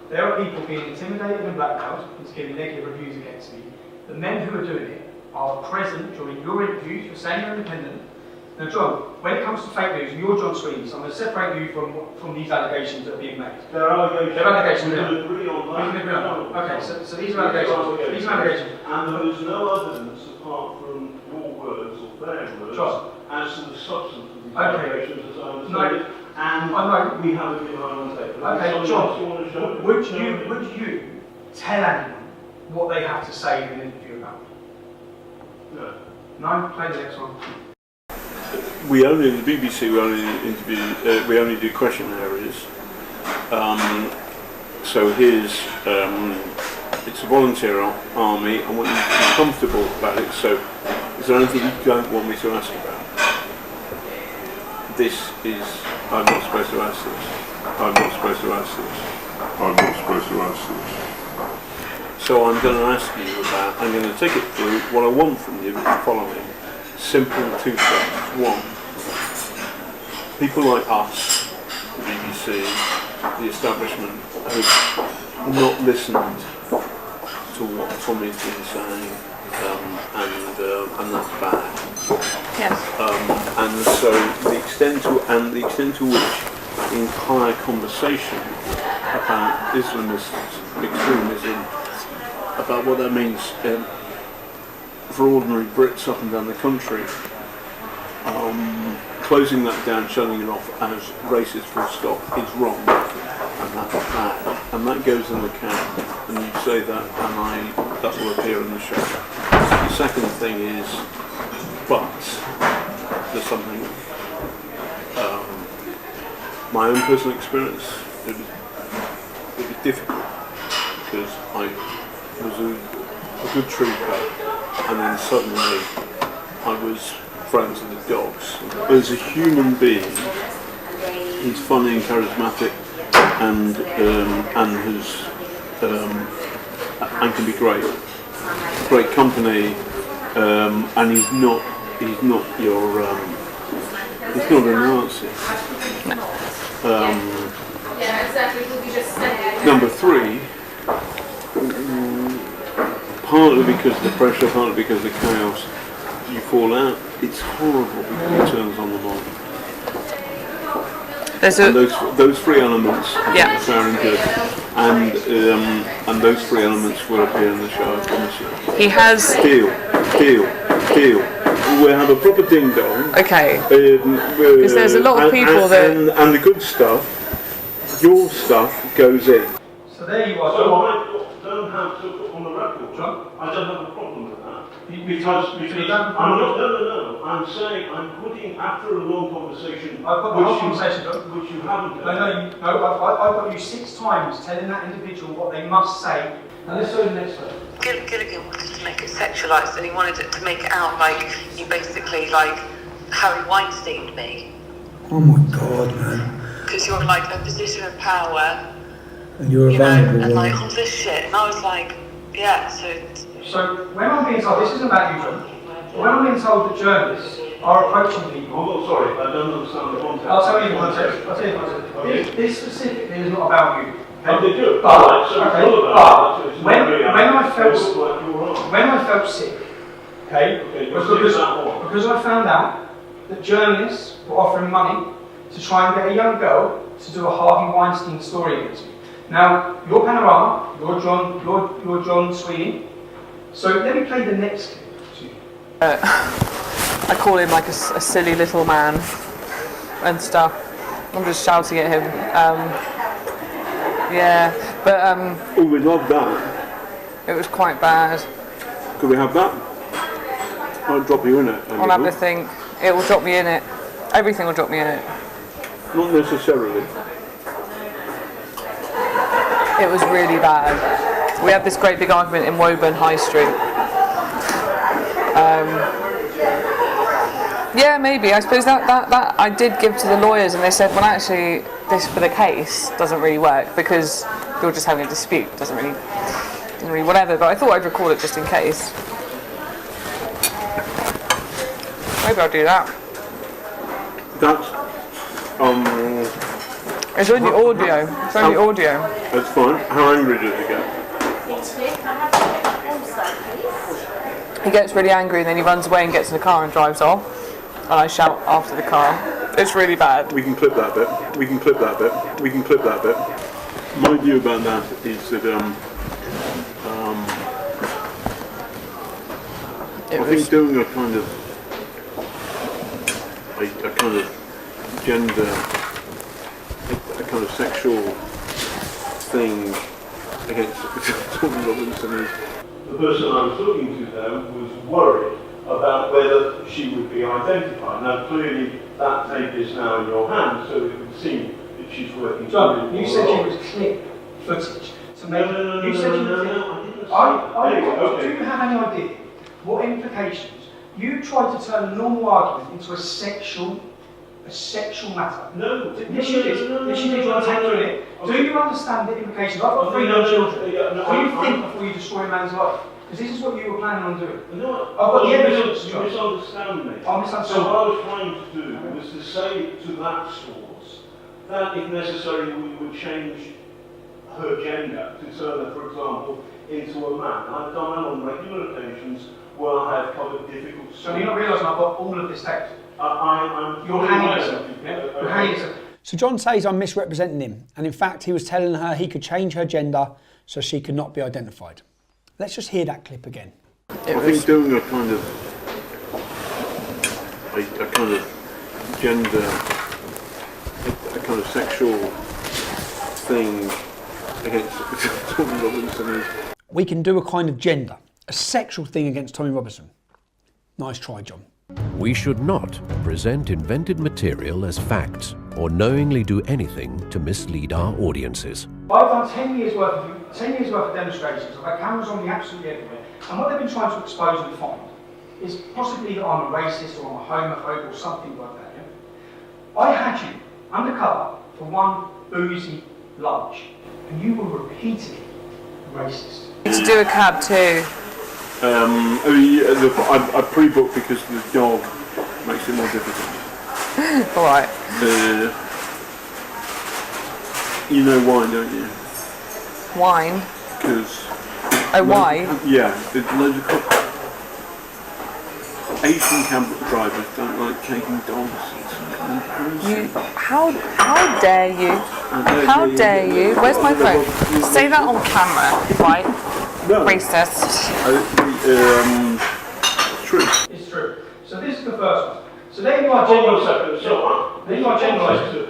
There are people being intimidated and blackmailed into giving negative reviews against me. The men who are doing it are present during your interviews. You're saying you're independent. Now, John, when it comes to fake news, you're John Sweeney, so I'm going to separate you from these allegations that are being made. There are allegations. There are allegations. We can agree on that. We can agree on that. Okay, so these are allegations. These are allegations. And there is no evidence apart from your words or their words John, as to the substance of these allegations as I understand it. And I know. we have it behind on tape. Okay, John, would you tell anyone what they have to say in an interview about? No. No? Play the next one. We only, the BBC, we only do question areas. So here's, it's a volunteer army. I want you to be comfortable about it. So is there anything you don't want me to ask about? I'm not supposed to ask this. I'm not supposed to ask this. I'm not supposed to ask this. So I'm going to ask you about, I'm going to take it through. What I want from you is the following. Simple two things. One, people like us, the BBC, the establishment, have not listened to what Tommy's been saying, and that's bad. Yes. And so the extent to which the entire conversation about Islamism, extremism, about what that means for ordinary Brits up and down the country, closing that down, shutting it off as racist full stop is wrong, and that's bad, and that goes in the can, and you say that, and that will appear in the show. The second thing is, but there's something, my own personal experience, it was difficult, because I was a good trooper, and then suddenly I was friends with the dogs. As a human being, he's funny and charismatic, and can be great company, and he's not your he's not a Nazi. Number three, partly because of the pressure, partly because of the chaos, you fall out. It's horrible because he turns on them on. And those three elements are fair and good, and those three elements will appear in the show, I promise you. He has... Deal. We'll have a proper ding-dong. Okay. Because there's a lot of people and the good stuff, your stuff, goes in. So there you are, So John. I don't have to put on the record. John? I don't have a problem with that. Because I'm not, no. I'm saying I'm putting, after a long conversation, I've got the whole conversation, John. which you haven't No, done. I've got you 6 times telling that individual what they must say. Now let's go to the next one. Gilligan wanted to make it sexualised, and he wanted it to make it out like you basically like Harry Weinsteined me. Oh my God, man. Because you're like a position of power, And you're a you know, vulnerable and like woman. all this shit. And I was like, yeah, So when I'm being told, this isn't about you, John, but when I'm being told that journalists are approaching people. I'm not sorry, I don't understand the context. I'll tell you the context. Okay. This specifically is not about you. Oh, they do. But, So it's okay, all about but it. when I When felt sick, okay, you're because, sick at what? because I found out that journalists were offering money to try and get a young girl to do a Harvey Weinstein story against me. Now, you're Panorama, you're John Sweeney. So let me play the next clip to you. I call him like a silly little man and stuff. I'm just shouting at him. Yeah, but Oh, we love that. it was quite bad. Could we have that? I'll drop you in it. I'll have to think. It will drop me in it. Everything will drop me in it. Not necessarily. It was really bad. We had this great big argument in Woburn High Street. Yeah, maybe. I suppose that I did give to the lawyers, and they said, well, actually, this for the case doesn't really work because you're just having a dispute. Doesn't really whatever. But I thought I'd record it just in case. Maybe I'll do that. That's It's only audio. It's only audio. that's fine. How angry does it get? He gets really angry and then he runs away and gets in the car and drives off. And I shout after the car. It's really bad. We can clip that bit. We can clip that bit. We can clip that bit. My view about that is that I think doing a kind of gender, a kind of sexual thing against Tommy Robinson is. The person I was talking to there was worried about whether she would be identified. Now clearly that tape is now in your hands, so it would seem that she's working. John, you said you was clip footage to make. No, You said you I was. didn't say. Do you have any idea what implications? You tried to turn a normal argument into a sexual matter. No. Yes, you did. Yes, you did. You want to take through it. Do you understand the implications? I've got 3 young children. Do you think before you destroy a man's life? Because this is what you were planning on doing. No, I've got the evidence. you misunderstand me. I misunderstand. So what I was trying to do was to say to that source that if necessary we would change her gender to turn her, for example, into a man. I've done that on regular occasions where I have covered difficult So you're not realising I've got all of this text? I'm You're hanging yourself. You're hanging yourself. So John says I'm misrepresenting him, and in fact he was telling her he could change her gender so she could not be identified. Let's just hear that clip again. I think doing a kind of gender, a kind of sexual thing against Tommy Robinson is. We can do a kind of gender, a sexual thing against Tommy Robinson. Nice try, John. We should not present invented material as facts or knowingly do anything to mislead our audiences. I've done 10 years worth of demonstrations. I've had cameras on me absolutely everywhere. And what they've been trying to expose and find is possibly that I'm a racist or I'm a homophobe or something like that. Yeah? I had you undercover for one boozy lunch, and you were repeatedly racist. To do a cab too. I pre-booked because the dog makes it more difficult. All right. You know why, don't you? Wine. Because. Oh, why? Yeah, there's loads of Asian cab drivers don't like taking dogs. You, how dare you? How dare you? Where's my phone? Say that on camera, right? No. Racist. It's true. It's true. So this is the first one. So there you are generalising. So there you are generalising.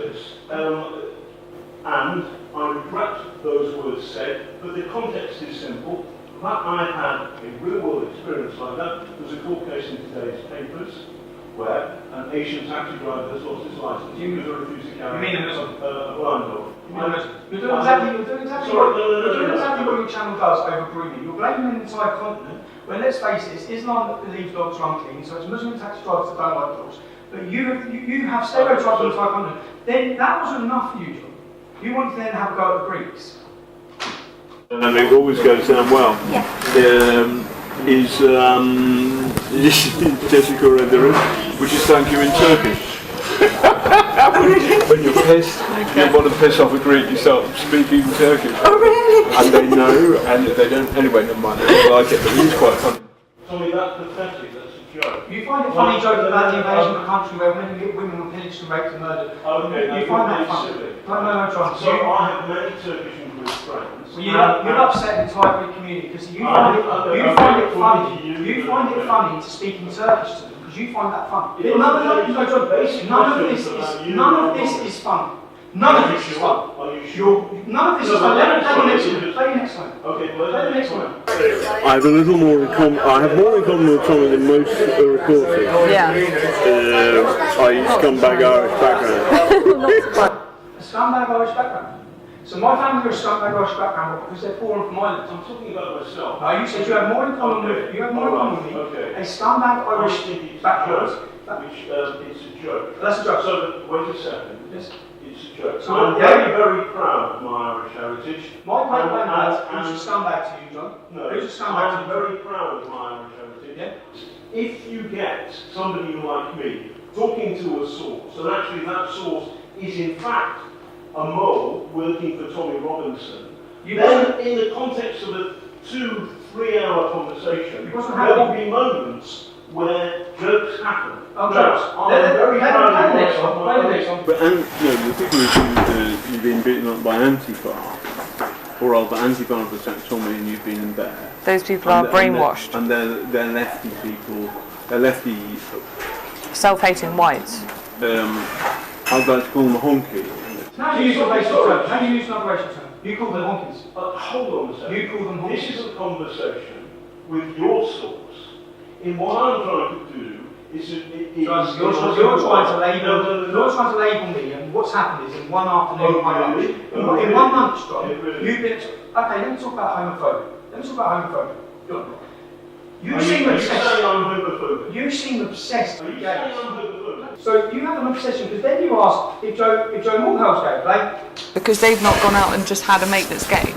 And I regret those words said, but the context is simple. That I had a real-world experience like that. There's a court case in today's papers where an Asian taxi driver has lost his license. He was refused to carry a blind dog. You're doing exactly what your channel does over grooming. You're blaming an entire continent when, let's face it, it's Islam that believes dogs are unclean, so it's Muslim taxi drivers that don't like dogs. But you have stereotyped the entire continent. Then that wasn't enough for you, John. You wanted to then have a go at the Greeks. And it always goes down well. Yeah. Is Jessica Rederer, which is thank you in Turkish. When you're pissed, you want to piss off a Greek, you start speaking Turkish. Oh, really? And they know, and they don't. Anyway, never mind. They don't like it, but it's quite funny. Tommy, that's pathetic. That's a joke. You find it funny joking about the invasion of a country where women were pillaged and raped and murdered. Okay, you find that funny? No, John. So I have many Turkish and Greek friends. Well, you'll upset the entire Greek community because you find it funny to speak in Turkish to them because you find that funny. None of this is fun. None of this is fun. None of this is fun. Play your next one. Okay, play the next one. I have a little more in common. I have more in common with Tommy than most reporters. Yeah. I scumbag Irish background. A scumbag Irish background. So my family are a scumbag Irish background because they're poor and from Ireland. I'm talking about myself. No, you said you have more in common with me. Okay. A scumbag Irish background. Which it's a joke. That's a joke. So wait a second. Yes. It's a joke. So I'm very proud of my Irish heritage. My great granddad, who's a scumbag to you, John? No, who's a scumbag I'm very proud of my Irish heritage. Yeah. If you get somebody like me talking to a source, and actually that source is in fact a mole working for Tommy Robinson, then in the context of a 2-3 hour conversation, there will be moments where jokes happen. Oh, jokes. I'm very proud of Play the next one. But the people who've been beaten up by Antifa, or rather Antifa have attacked Tommy and you've been in there. Those people are brainwashed. And they're lefty people. They're lefty. Self-hating whites. I'd like to call them a honky. How do you use an racial term? How do you use another racial term? You call them honkies. Hold on a second. You call them honkies. This is a conversation with your source. In what I'm trying to do is you're trying to label me, and what's happened is in one afternoon, in 1 month, John, you've been. Okay, let me talk about homophobia. John, you seem obsessed. You seem obsessed with gays. So you have an obsession because then you ask if Joe Moorhouse gay, right? Because they've not gone out and just had a mate that's gay.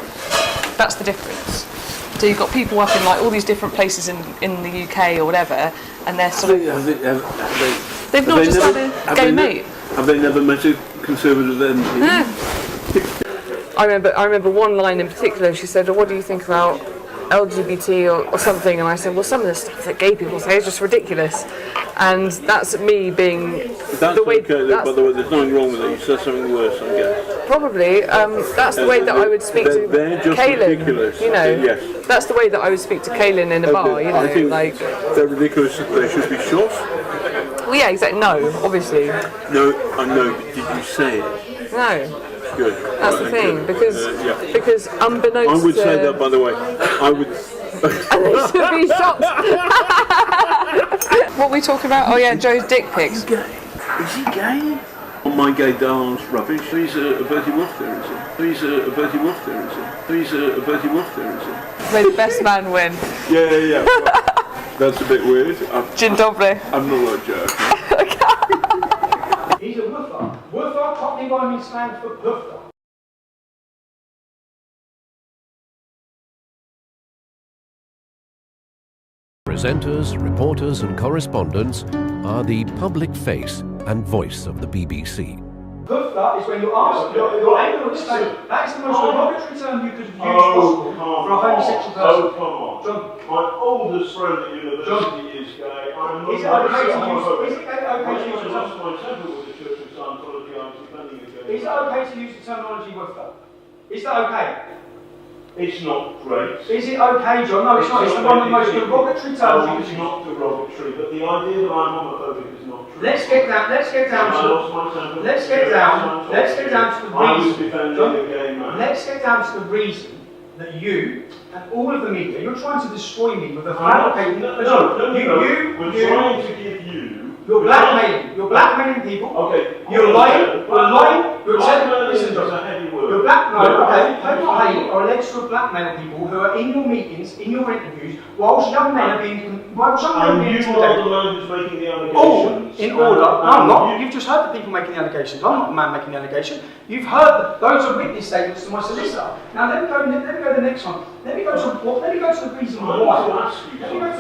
That's the difference. So you've got people up in like all these different places in the UK or whatever, and they're sort of they've not just had a gay mate. Have they never met a conservative MP? No. I remember one line in particular. She said, "What do you think about LGBT or something?" And I said, "Well, some of the stuff that gay people say is just ridiculous." And that's me being the way. Okay, by the way, there's nothing wrong with it. You said something worse, I guess. Probably. That's the way that I would speak to Kaylin. Ridiculous. You know, yes. That's the way that I would speak to Kaylin in a bar. You know, I think like they're ridiculous. They should be shot. Well, yeah, exactly. No, obviously. No, I know. But did you say it? No. Good. That's the thing, because unbeknownst I would say that, by the way. I would. And they should be shot. What were we talking about? Oh yeah, Joe's dick pics. Is he gay? Oh, my gay darling's rubbish. He's a Bertie Wolf there, is he? He's a Bertie Wolf there, is he? He's a Bertie Wolf there, is he? May the best man win. Yeah. Well, that's a bit weird. Gin doble. I'm not a jerk. He's a woofer. Woofer, Cockney by me stands for puffer. Presenters, reporters and correspondents are the public face and voice of the BBC. Puffer is when you ask, you're able to explain. That is the most derogatory term you could use possible for a homosexual person. Oh, come on. John. My oldest friend at university is gay. Is it okay to use the Is it okay to use the terminology woofer? Is that okay? It's not great. Is it okay, John? No, it's not. It's one of the most derogatory terms. No, it's not derogatory, but the idea that I'm homophobic is not true. Let's get down to the reason. Let's get down to the reason that you and all of the media, you're trying to destroy me with a fabricated. We're trying to give you. You're blackmailing people. Okay. You're lying. You're telling. Listen, John. You're alleged to have blackmailed people who are in your meetings, in your interviews, whilst young men are being intimidated. You are the man who's making the allegations. All in order. No, I'm not. You've just heard the people making the allegations. I'm not the man making the allegation. You've heard those are witness statements to my solicitor. Now let me go to the next one. Let me go to the reason why. Let me go to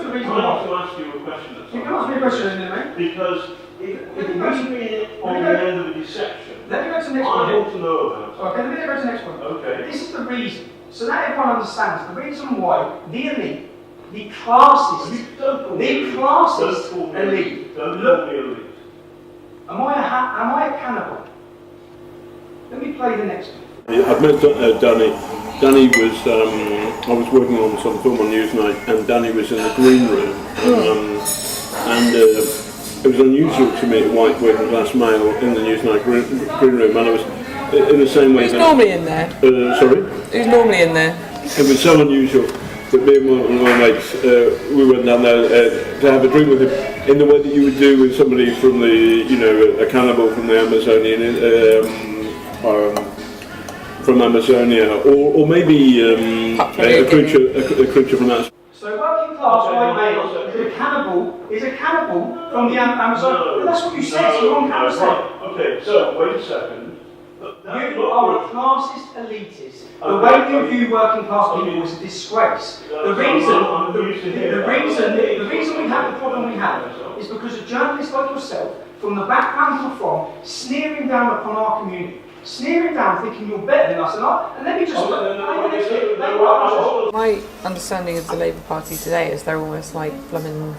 the reason why. I want to ask you a question. You can ask me a question, isn't it, mate? Because if it must be on the end of a deception, let me go to the next I one. want to know about it. Okay, let me go to the next one. Okay. This is the reason. So now everyone understands the reason why the elite, the classist elite. Don't call me elite. Am I a cannibal? Let me play the next one. I've met Danny. Danny was, I was working on some film on Newsnight, and Danny was in the green room. It was unusual to meet a white working class male in the Newsnight green room, and I was in the same way. Who's normally in there? Sorry? Who's normally in there? It was so unusual that me and one of my mates, we went down there to have a drink with him in the way that you would do with somebody from a cannibal from the Amazonian, from Amazonia, or maybe a creature from that. So working class white male is a cannibal from the Amazon. No, that's what you said. So you're on camera. Okay, so wait a second. You are a classist elitist. The way you view working class people is a disgrace. The reason we have the problem we have is because a journalist like yourself, from the background you're from, sneering down upon our community. Sneering down, thinking you're better than us, and let me just. My understanding of the Labour Party today is they're almost like blooming,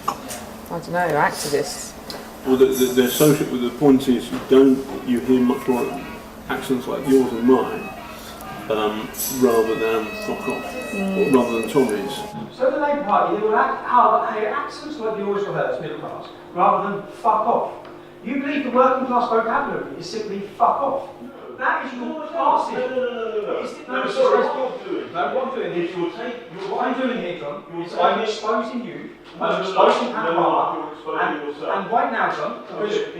I don't know, activists. Well, they're social. The point is, you hear much more accents like yours and mine, rather than fuck off, rather than Tommy's. So the Labour Party, they will have accents like yours or hers, middle class, rather than fuck off. You believe the working class vocabulary is simply fuck off. That is your classism. What I'm doing here, John, is I'm exposing you, I'm exposing Panodrama, and right now, John,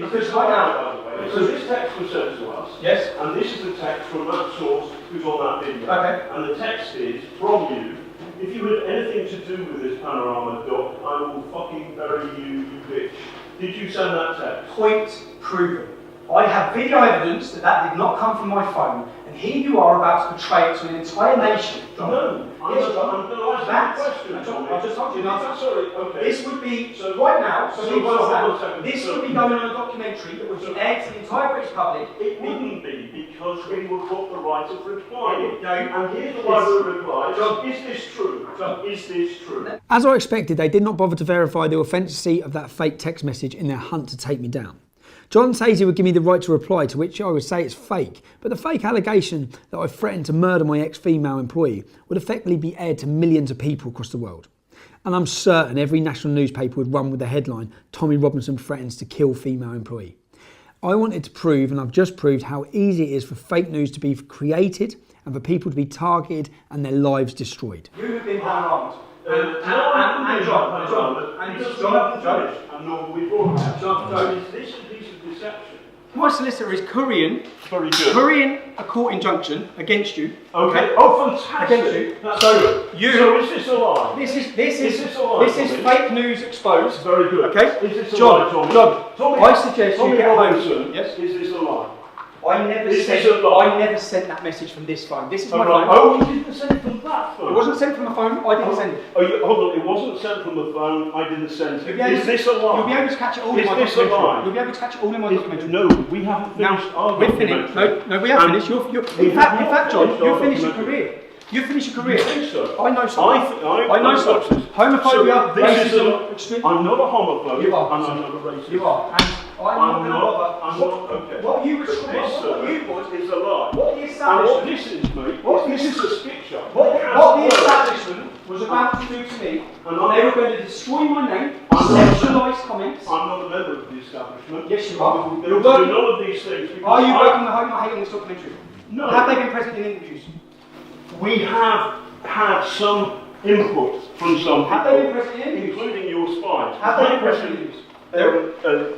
because right now, so this text was sent to us, yes, and this is the text from that source who's on that video, okay, and the text is from you. If you had anything to do with this Panorama doc, I will fucking bury you, you bitch. Did you send that text? Point proven. I have video evidence that did not come from my phone, and here you are about to betray it to an entire nation. John. No, I'm going to ask you a question. I just told you an answer. Sorry, okay. This would be, right now, this would be going on a documentary that would be aired to the entire British public. It wouldn't be, because we would put the right of reply. No, and here's the right of reply. Is this true? Is this true? As I expected, they did not bother to verify the authenticity of that fake text message in their hunt to take me down. John says he would give me the right to reply, to which I would say it's fake, but the fake allegation that I threatened to murder my ex-female employee would effectively be aired to millions of people across the world. And I'm certain every national newspaper would run with the headline, Tommy Robinson threatens to kill female employee. I wanted to prove, and I've just proved, how easy it is for fake news to be created and for people to be targeted and their lives destroyed. You have been harmed. My solicitor is currying a court injunction against you. Okay. Oh, fantastic. Against you. So is this a lie? This is fake news exposed. Very good. Okay. Is this a John, lie, John, I suggest you get home. Yes. Is this a lie? I never sent that message from this phone. This is my phone. Oh, you didn't send it from that phone? It wasn't sent from the phone. I didn't send it. Hold on. It wasn't sent from the phone. I didn't send it. Is this a lie? You'll be able to catch it all in my documentary. You'll be able to catch it all in my documentary. No, we haven't finished our documentary. No, we have finished. In fact, John, you've finished your career. You've finished your career. You think so? I know something. I know something. Homophobia, racism. I'm not a homophobe. You are. And I'm not a racist. You are. And I'm not. Okay. What you would is a lie. What the establishment. And what this is, mate, this is a skit show. What the establishment was about to do to me, they were going to destroy my name, sexualised comments. I'm not a member of the establishment. Yes, you are. I'm You're going to do working. none of these things. Are you working the Hope Not Hate on this documentary? No. Have they been present in interviews? We have had some input from some Have they been present in interviews? including your spies. Have they been present in interviews?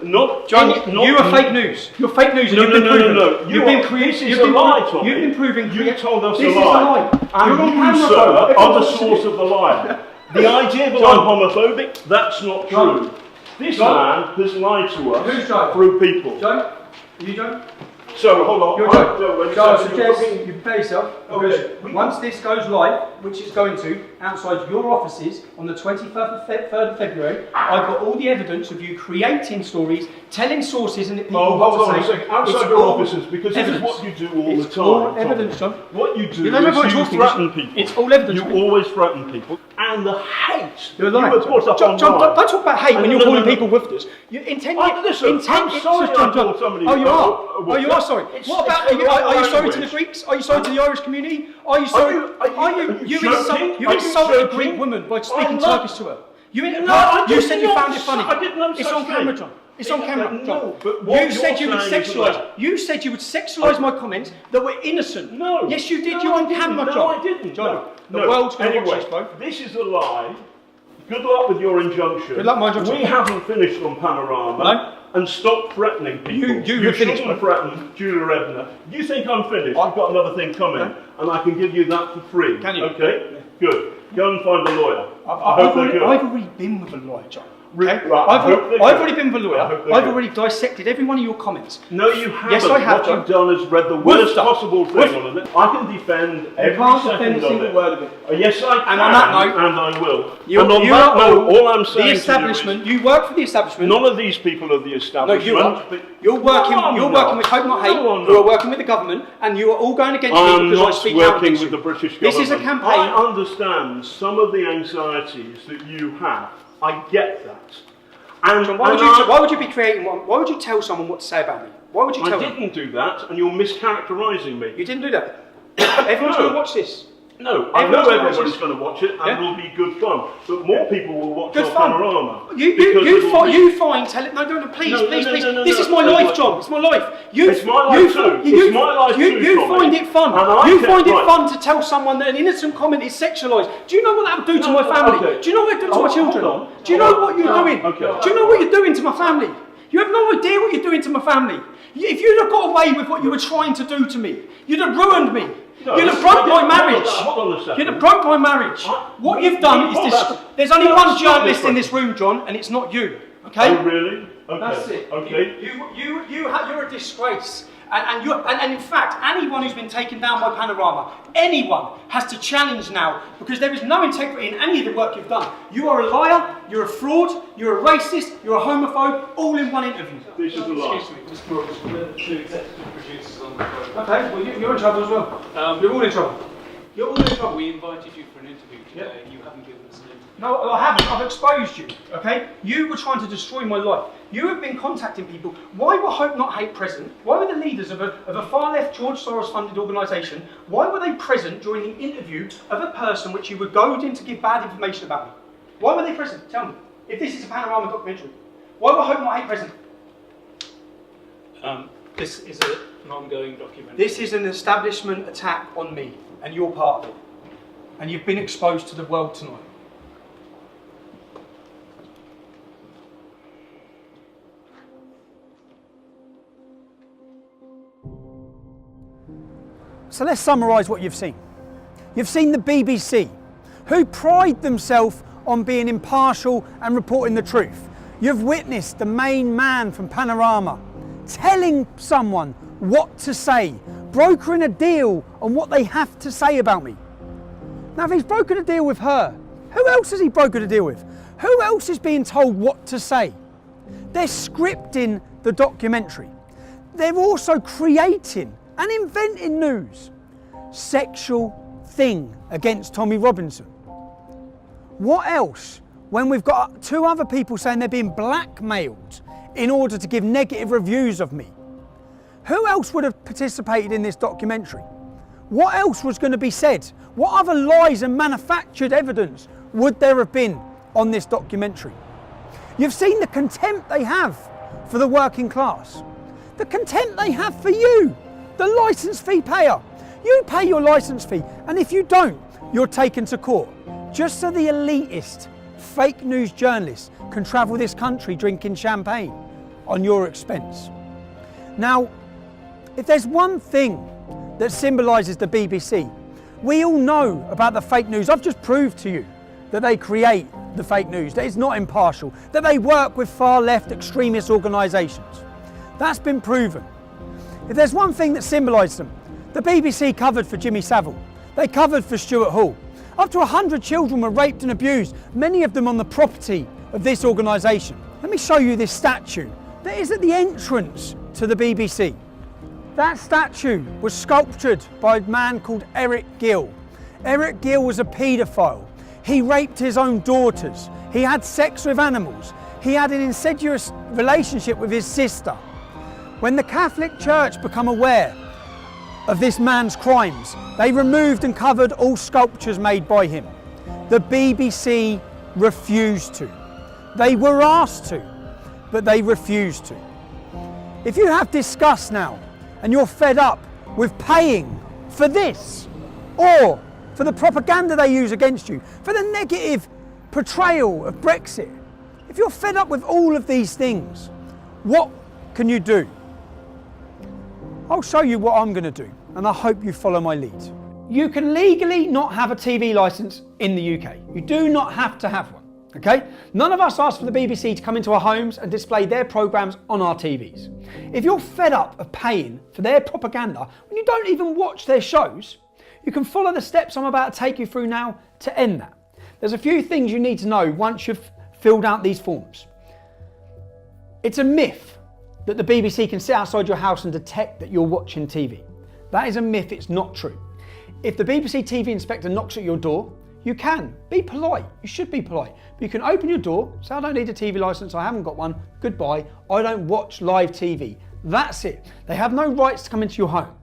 Not John, not, you are fake news. You're fake news. No, and you've no, been no, proven. no, no. You've been creating. This is a lie, Tommy. You've been proving. You told us this a lie. Is a lie. And You're on you, camera, sir, bro. are the source of the lie. The idea that I'm homophobic, that's not John. true. This John. man has lied to us Who's John? through people. John, are you John? So, hold on. You're John. John, I suggest you prepare yourself, because Okay. once this goes live, which it's going to, outside your offices on the 23rd of February, I've got all the evidence of you creating stories, telling sources and people what hold on to a say. second. Outside It's your all offices, because this is what you do all It's the time. all Tommy. evidence, John. What you do You know, no is point you talking, threaten people. It's all evidence. You always threaten people. And the hate You're you lying. were brought up John, on don't talk about hate when No, you're no, calling no, no. people woofers. You intend. Listen, I'm sorry I called somebody Oh, you a are. woofer. Oh, you are sorry. It's- What about? it's the wrong Are you sorry to the language. Greeks? Are you sorry to the Irish community? Are you sorry? You insulted a Greek woman by speaking Turkish to her. You said you found it funny. I did no It's such on camera, thing. John. It's on camera, John. No, but what You said you would saying is sexualise. that- You said you would sexualise my comments that were innocent. No. Yes, you did. No, You're I on didn't. camera, No, John. I didn't. John, No. the world's going to Anyway, watch this, bro. this is a lie. Good luck with your injunction. Good luck, my injunction. We haven't finished on Panorama. No. And stop threatening people. You You finished, shouldn't bro. threaten Julia Ebner. You think I'm finished? I've got another thing coming, and I can give you that for free. Can you? Okay. Good. Go and find a lawyer. I've already been with a lawyer, John. Okay? Right, I hope they're I've good. already been with a I lawyer. hope they're I've good. already dissected every one of your comments. No, you haven't. Yes, I have, What John. you've done is read the worst possible thing on it. I can defend every can't second defend a of single it. word of it. Yes, I can. And on that note, and I will. You, and on you that are note, all I'm saying the to establishment. you You work for the establishment. is, none of these people are the No, establishment. you are. but- You're working. No, I'm you're not. working with Hope Not Hate. No, I'm who are not. working with the government, and you are all going against me I'm because I not speak out working against with you. the British This government. is a campaign. I understand some of the anxieties that you have. I get that. And, John, why would you be creating one? Why would you tell someone what to say about me? Why would you I tell them? didn't do that, and you're mischaracterising me. You didn't do that. Everyone's No. going to watch this. No, I know Everyone's gonna watch everybody's this. going to watch it, and Yeah. it'll be good fun. But more people will watch Good our fun. Panorama. You find telling. No, please, No, please, no, please. no, no, This no. is my No, life, no. John. It's my life. It's my life too. It's my life too, You Tommy. find it fun. And I You can- find it right. fun to tell someone that an innocent comment is sexualised. Do you know what that would do to my family? okay. Do you know what it would do to my Hold children? on. Do you know what you're doing? Okay. Do you know what you're doing to my family? You have no idea what you're doing to my family. If you'd have got away with what you were trying to do to me, you'd have ruined me. No, You'd have broke my hold on, marriage. hold on a second. You'd have broke my marriage. What you've done is Hold this. on. There's only No, one stop journalist this in this room, John, and it's not you. Okay? Oh, really? Okay. That's it. Okay. You're a disgrace. And in fact, anyone who's been taken down by Panorama, anyone has to challenge now, because there is no integrity in any of the work you've done. You are a liar, you're a fraud, you're a racist, you're a homophobe, all in one interview. This is a lie. Excuse me, Mr. Morris, we're the two executive producers on the program. Okay, well you're in trouble as well. You're all in trouble. You're all in trouble. We invited you for an interview today. You haven't given us an interview. No, I haven't. I've exposed you, okay? You were trying to destroy my life. You have been contacting people. Why were Hope Not Hate present? Why were the leaders of a far-left George Soros-funded organisation, why were they present during the interview of a person which you were goaded in to give bad information about me? Why were they present? Tell me. If this is a Panorama documentary, why were Hope Not Hate present? This is an ongoing documentary. This is an establishment attack on me, and you're part of it. And you've been exposed to the world tonight. So let's summarise what you've seen. You've seen the BBC, who pride themselves on being impartial and reporting the truth. You've witnessed the main man from Panorama telling someone what to say, brokering a deal on what they have to say about me. Now, if he's brokered a deal with her, who else has he brokered a deal with? Who else is being told what to say? They're scripting the documentary. They're also creating and inventing news. Sexual thing against Tommy Robinson. What else when we've got two other people saying they're being blackmailed in order to give negative reviews of me? Who else would have participated in this documentary? What else was going to be said? What other lies and manufactured evidence would there have been on this documentary? You've seen the contempt they have for the working class. The contempt they have for you, the licence fee payer. You pay your licence fee, and if you don't, you're taken to court. Just so the elitist, fake news journalists can travel this country drinking champagne on your expense. Now, if there's one thing that symbolises the BBC, we all know about the fake news. I've just proved to you that they create the fake news, that it's not impartial, that they work with far left extremist organisations. That's been proven. If there's one thing that symbolises them, the BBC covered for Jimmy Savile. They covered for Stuart Hall. Up to 100 children were raped and abused, many of them on the property of this organisation. Let me show you this statue that is at the entrance to the BBC. That statue was sculptured by a man called Eric Gill. Eric Gill was a paedophile. He raped his own daughters. He had sex with animals. He had an incestuous relationship with his sister. When the Catholic Church became aware of this man's crimes, they removed and covered all sculptures made by him. The BBC refused to. They were asked to, but they refused to. If you have disgust now, and you're fed up with paying for this, or for the propaganda they use against you, for the negative portrayal of Brexit, if you're fed up with all of these things, what can you do? I'll show you what I'm going to do, and I hope you follow my lead. You can legally not have a TV licence in the UK. You do not have to have one, okay? None of us asked for the BBC to come into our homes and display their programmes on our TVs. If you're fed up of paying for their propaganda when you don't even watch their shows, you can follow the steps I'm about to take you through now to end that. There's a few things you need to know once you've filled out these forms. It's a myth that the BBC can sit outside your house and detect that you're watching TV. That is a myth, it's not true. If the BBC TV inspector knocks at your door, you can. Be polite, you should be polite. But you can open your door, say I don't need a TV licence, I haven't got one, goodbye, I don't watch live TV. That's it. They have no rights to come into your home.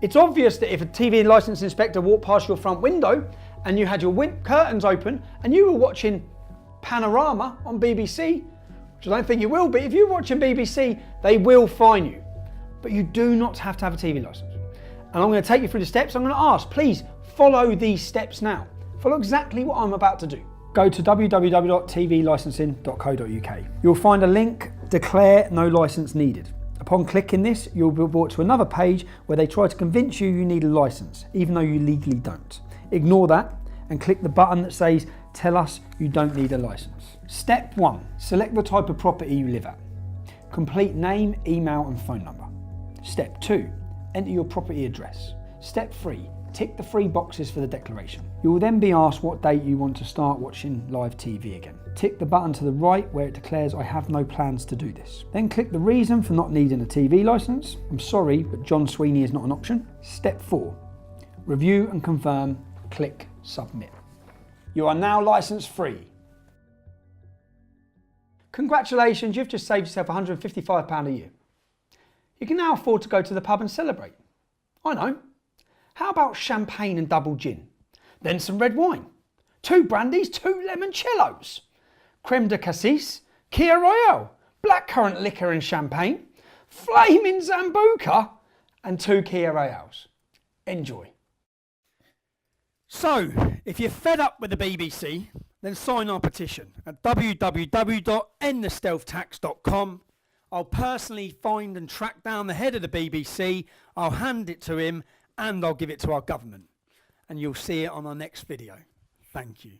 It's obvious that if a TV licence inspector walked past your front window and you had your curtains open and you were watching Panodrama on BBC, which I don't think you will be, if you're watching BBC, they will fine you. But you do not have to have a TV licence. And I'm going to take you through the steps. I'm going to ask, please follow these steps now. Follow exactly what I'm about to do. Go to www.tvlicensing.co.uk. You'll find a link, declare no licence needed. Upon clicking this, you'll be brought to another page where they try to convince you need a licence, even though you legally don't. Ignore that and click the button that says, tell us you don't need a licence. Step 1, select the type of property you live at. Complete name, email and phone number. Step 2, enter your property address. Step 3, tick the 3 boxes for the declaration. You will then be asked what date you want to start watching live TV again. Tick the button to the right where it declares I have no plans to do this. Then click the reason for not needing a TV licence. I'm sorry, but John Sweeney is not an option. Step 4, review and confirm, click submit. You are now licence free. Congratulations, you've just saved yourself £155 a year. You can now afford to go to the pub and celebrate. I know. How about champagne and double gin? Then some red wine. 2 brandies, 2 limoncellos. Creme de cassis, Kia Royale, blackcurrant liquor and champagne, flaming Zambuca and 2 Kia Royales. Enjoy. So, if you're fed up with the BBC, then sign our petition at www.endthestealthtax.com. I'll personally find and track down the head of the BBC, I'll hand it to him, and I'll give it to our government. And you'll see it on our next video. Thank you.